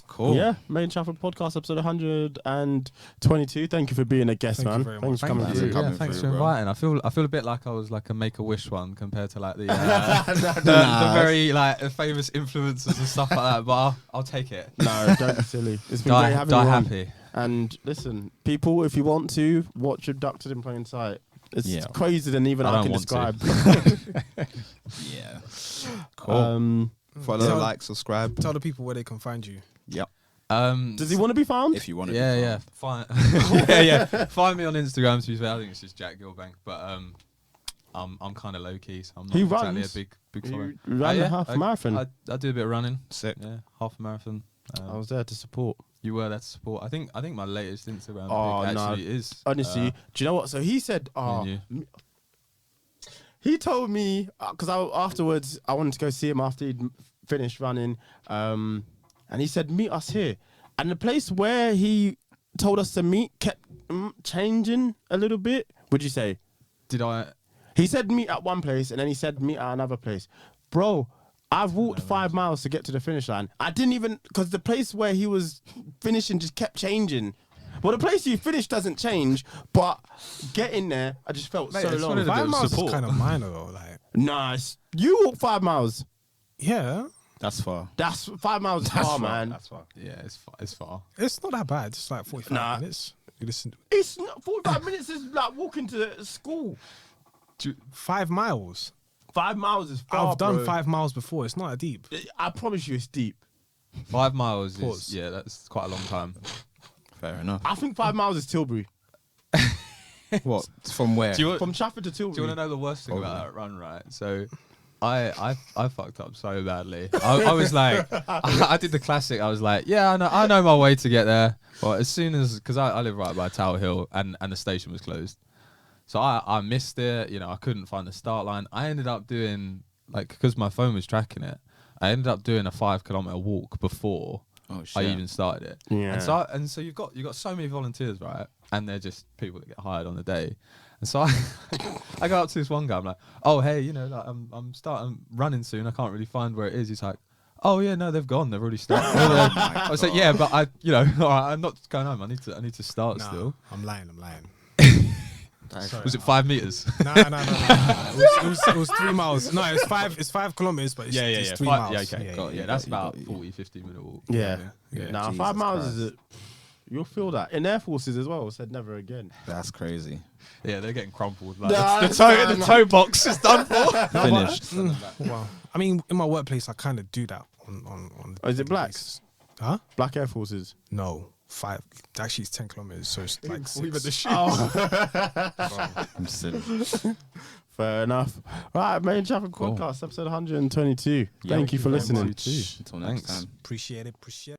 Cool. Yeah, Main Shuffle Podcast, episode 122. Thank you for being a guest, Thank you man. very Thanks for much. coming Thank you. through. Yeah, coming Thanks through, for bro. inviting. I feel a bit like I was like a Make-A-Wish one compared to like the Nah, very like famous influencers and stuff like that. But I'll take it. No, don't be silly. It's been great having Die you on. happy. And listen, people, if you want to, watch Abducted in Plain Sight. It's Yeah. crazier than even I I don't can want to. describe. Yeah. Cool. Follow, Tell- like, subscribe. Tell the people where they can find you. Yep. Does he want to be found? If you want to. Yeah. Fine. yeah. Find me on Instagram. To be fair, I think it's just Jack Gilbank. But I'm kind of low key, so I'm not He exactly runs. a big You follower. ran a half marathon. I do a bit of running. Sick. Yeah, half a marathon. I was there to support. You were there to support. I think my latest Instagram Oh, pic no. actually is. Honestly, do you know what? So he said, and you. he told me, because afterwards, I wanted to go see him after he'd finished running. And he said, meet us here. And the place where he told us to meet kept changing a little bit. Would you say? Did I? He said meet at one place and then he said meet at another place. Bro, I've walked 5 miles to get to the finish line. I didn't even, because the place where he was finishing just kept changing. Well, the place you finished doesn't change, but getting there, I just felt Mate, so it's long. one of the- 5 bit of miles support. is kind of minor though. Like, Nice. You walk 5 miles. yeah, That's far. That's 5 miles is far, man. That's far. Yeah, it's far. it's not that bad. It's like 45 Nah. minutes. You listen, It's not 45 minutes is like walking to school. 5 miles. 5 miles is far. I've done bro. 5 miles before. It's not that deep. I promise you, it's deep. 5 miles Pause. is that's quite a long time. Fair enough. I think 5 miles is Tilbury. What? From where? Do you From Trafford to Do you Tilbury. want to know the worst thing Oh, about yeah. that run, right? So, I fucked up so badly. I was like, I did the classic. I was like, yeah, I know my way to get there. But as soon as, because I live right by Tower Hill and the station was closed, so I missed it. You know, I couldn't find the start line. I ended up doing because my phone was tracking it. I ended up doing a 5 kilometer walk before Oh shit. I even started it. Yeah. And so you've got so many volunteers, right? And they're just people that get hired on the day. And so I go up to this one guy. I'm like, oh hey, like I'm starting running soon. I can't really find where it is. He's like, oh yeah, no, they've gone. They've already started. I was like, yeah, but all right, I'm not going home. I need to start Nah, still. I'm lying. Sorry. Was it 5 meters? No. It was 3 miles. No, it's 5 kilometers, but it's 3 miles. Yeah, okay, got it. Yeah, you that's got about it. 40, 50 minute walk. Yeah. Yeah. Nah, Jesus 5 miles Christ. is you'll feel that. In Air Forces as well, said never again. That's crazy. Yeah, they're getting crumpled. Like, Nah, the toe box is done for. Finished. Well, I mean, in my workplace, I kind of do that on Oh, is it black? basis. Huh? Black Air Forces. No, 5. Actually, it's 10 kilometers, so it's like 6. Even the shoes. I'm silly. Fair enough. Right, Main Traffic Cool. Podcast, episode 122. Thank you for very listening. much. Until next Thanks. time. Appreciate it.